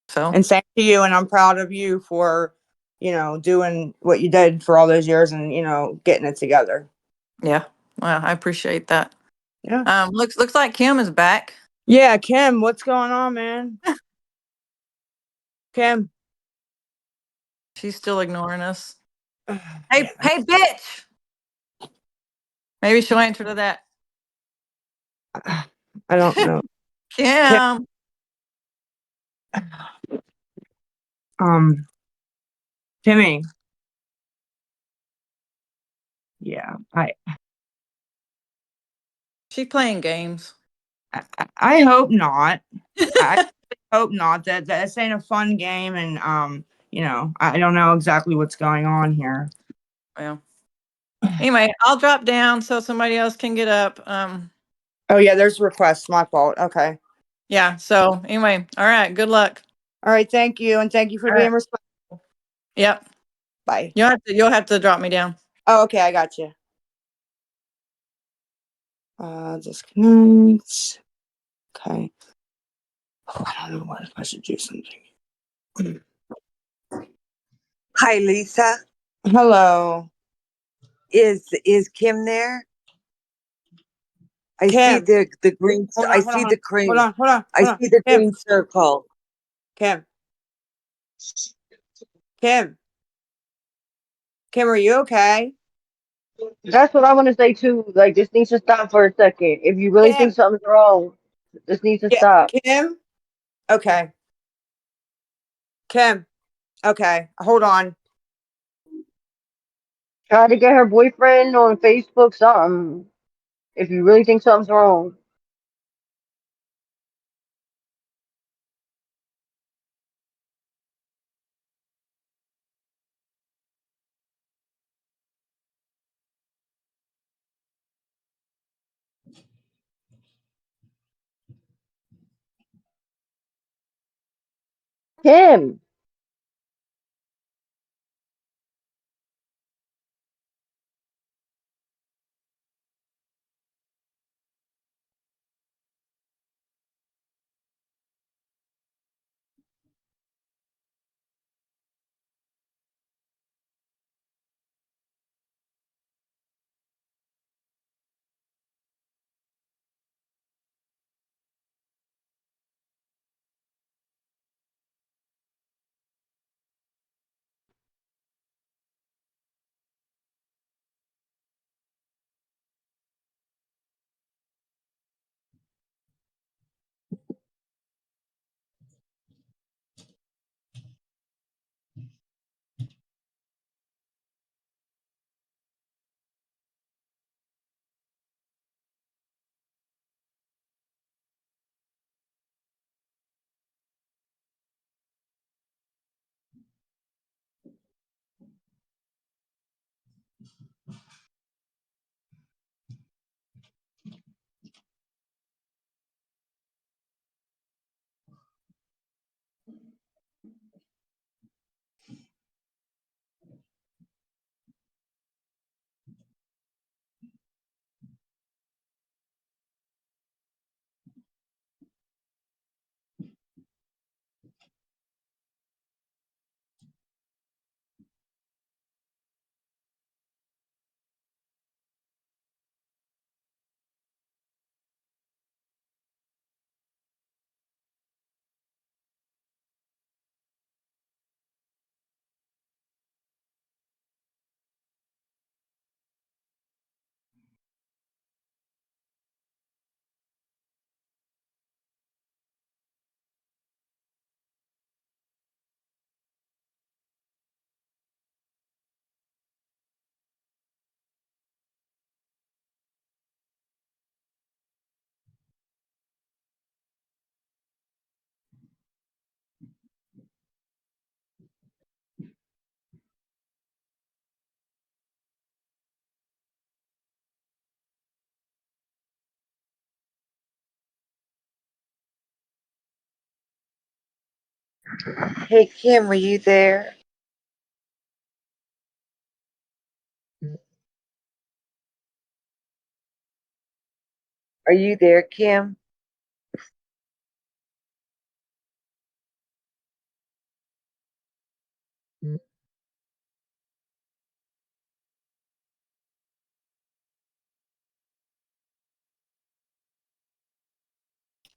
so, And same to you. And I'm proud of you for, doing what you did for all those years and, getting it together. yeah, well, I appreciate that. Yeah. Looks like Kim is back. Yeah. Kim, what's going on, man? Kim. She's still ignoring us. Yeah, Hey, bitch. Maybe she'll answer to that. I don't know. Kim, Kim. Timmy. Yeah. She's playing games. I hope not. I hope not. That this ain't a fun game, and I don't know exactly what's going on here. Well, anyway, I'll drop down so somebody else can get up. Oh yeah, there's requests. My fault. Okay. Yeah. So anyway, all right. Good luck. All right. Thank you, and thank you for All being right. respectful. Yep. Bye. You'll have to drop me down. Oh, okay. I got you. Disconnect. Okay. Oh, I don't know what if I should do something. Hi, Lisa. Hello, Is Kim there? I see Kim. the green. Hold I on. Hold see on. the green. Hold on. Hold on. I Hold on. see the Kim. green circle. Kim. Kim. Kim, are you okay? That's what I want to say too. Like, this needs to stop for a second. If you really think Kim. something's wrong, this needs to Yeah. stop. Kim. Okay. Kim. Okay. Hold on. Try to get her boyfriend on Facebook, something. If you really think something's wrong. Kim. Hey, Kim, were you there? Are you there, Kim?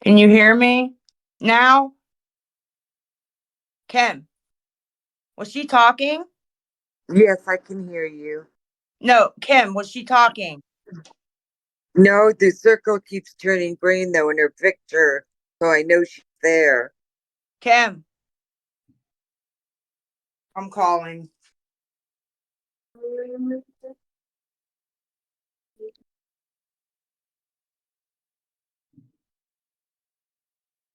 Can you hear me now? Kim, was she talking? Yes, I can hear you. No, Kim, was she talking? No, the circle keeps turning green though in her picture, so I know she's there. Kim, I'm calling.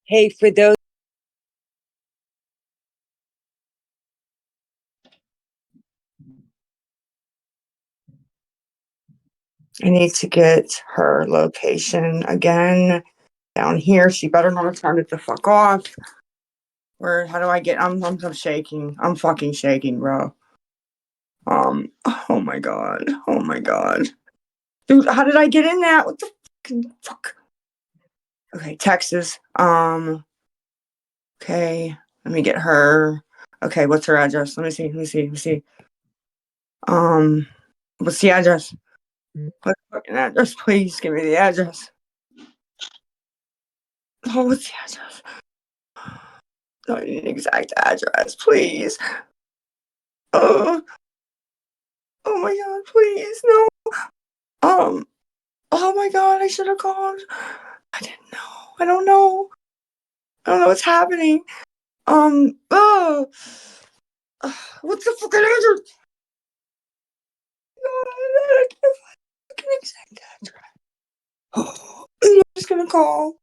Hey, for those I need to get her location again down here. She better not turn it the fuck off. Where? How do I get? I'm shaking. I'm fucking shaking, bro. Oh my god. Oh my god. Dude, how did I get in that? What the fucking fuck? Okay, Texas. Okay, let me get her. Okay, what's her address? Let me see. What's the address? What fucking address? Please give me the address. Oh, what's the address? No, I need an exact address, please. Oh, oh my god, please, no. Oh my god, I should have called. I didn't know. I don't know. I don't know what's happening. Oh, what's the fucking address? I can't find the fucking exact address. Oh, I'm just gonna call.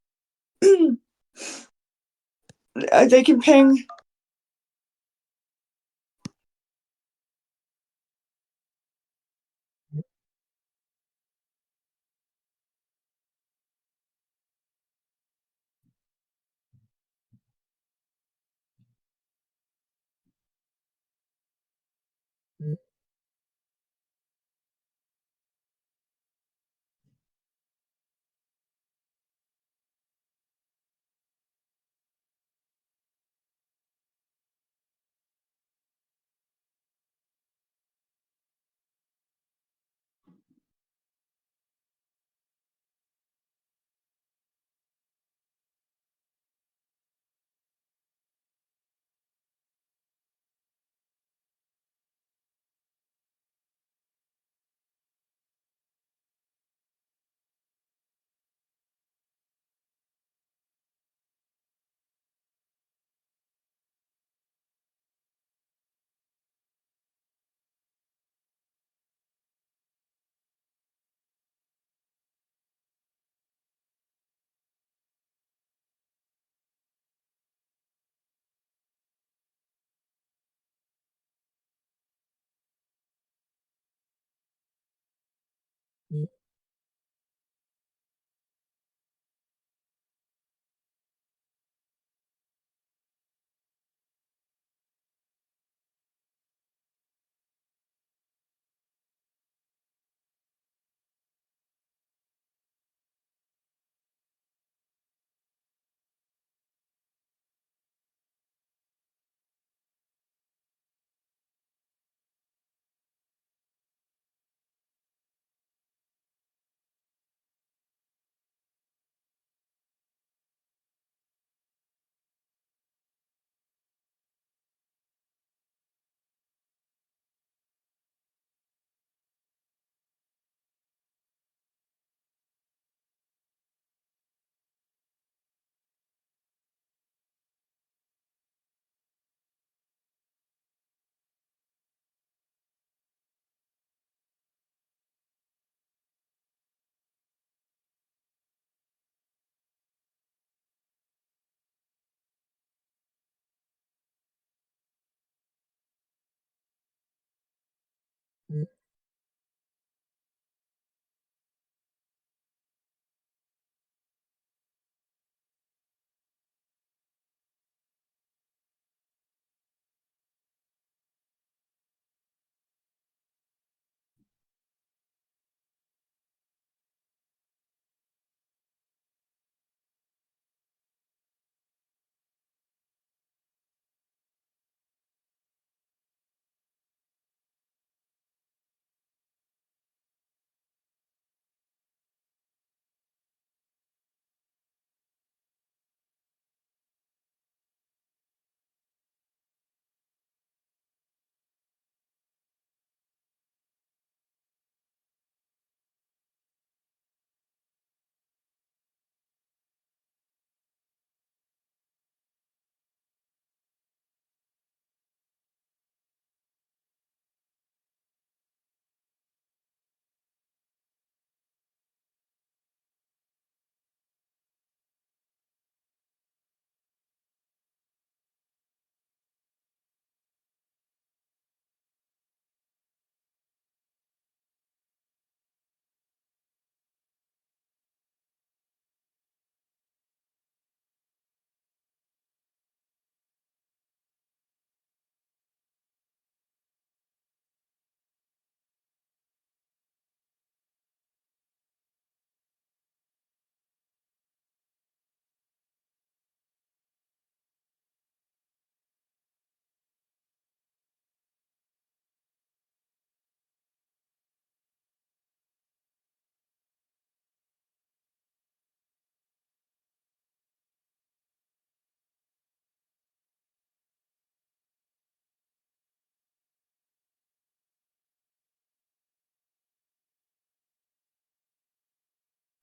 They can ping.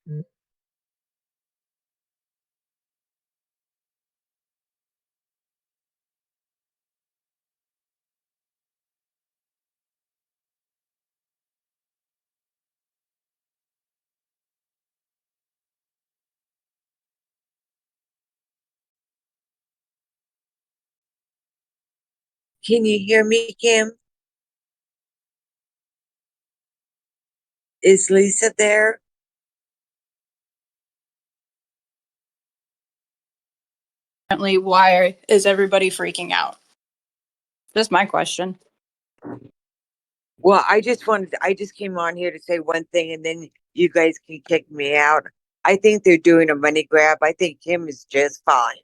Can you hear me, Kim? Is Lisa there? Apparently, why is everybody freaking out? Just my question. Well, I just came on here to say one thing and then you guys can kick me out. I think they're doing a money grab. I think Kim is just fine.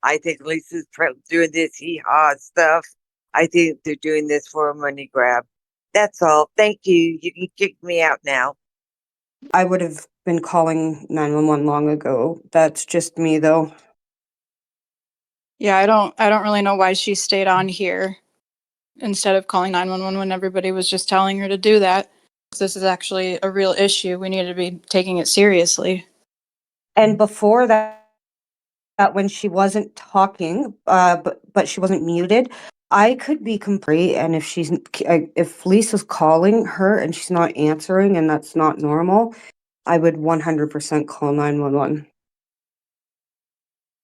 I think Lisa's doing this hee-haw stuff. I think they're doing this for a money grab. That's all. Thank you. You can kick me out now. I would have been calling 911 long ago. That's just me though. Yeah, I don't really know why she stayed on here instead of calling 911 when everybody was just telling her to do that. This is actually a real issue. We need to be taking it seriously. And before that when she wasn't talking, but she wasn't muted, I could be complete. And if Lisa's calling her and she's not answering and that's not normal, I would 100% call 911.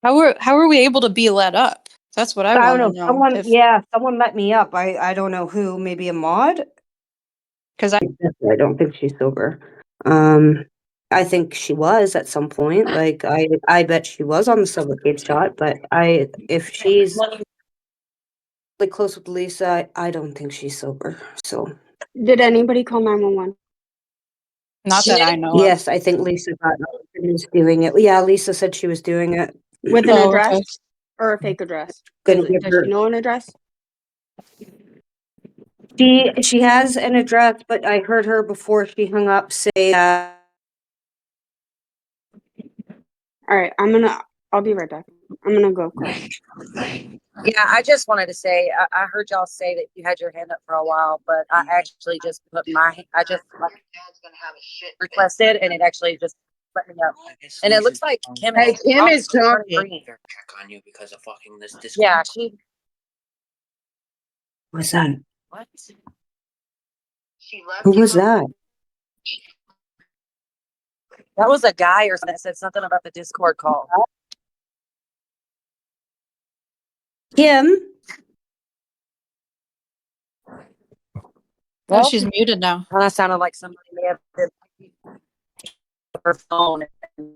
How are we able to be let up? That's what I I want don't to know. know. Someone let me up. I don't know who. Maybe a mod. Because I don't think she's sober. I think she was at some point. Like I bet she was on the Sublocade shot. But if she's like close with Lisa, I don't think she's sober. So Did anybody call 911? Not that I know of. yes, I think Lisa got and is doing it. Yeah, Lisa said she was doing it. With an Oh, address okay. or a fake address? Gonna Does give she her. know an address? She has an address, but I heard her before she hung up say. All right, I'll be right back. I'm gonna go call. Yeah, I just wanted to say, I heard y'all say that you had your hand up for a while, but I actually just requested and it actually just let me know. And it looks like Kim Hey, Kim is turning talking. green. Check on you because of fucking this Discord. Yeah, she. What's that? What? Who was that? That was a guy or something that said something about the Discord call. Kim? Oh, she's muted now. Kind of sounded like somebody may have been her phone. And,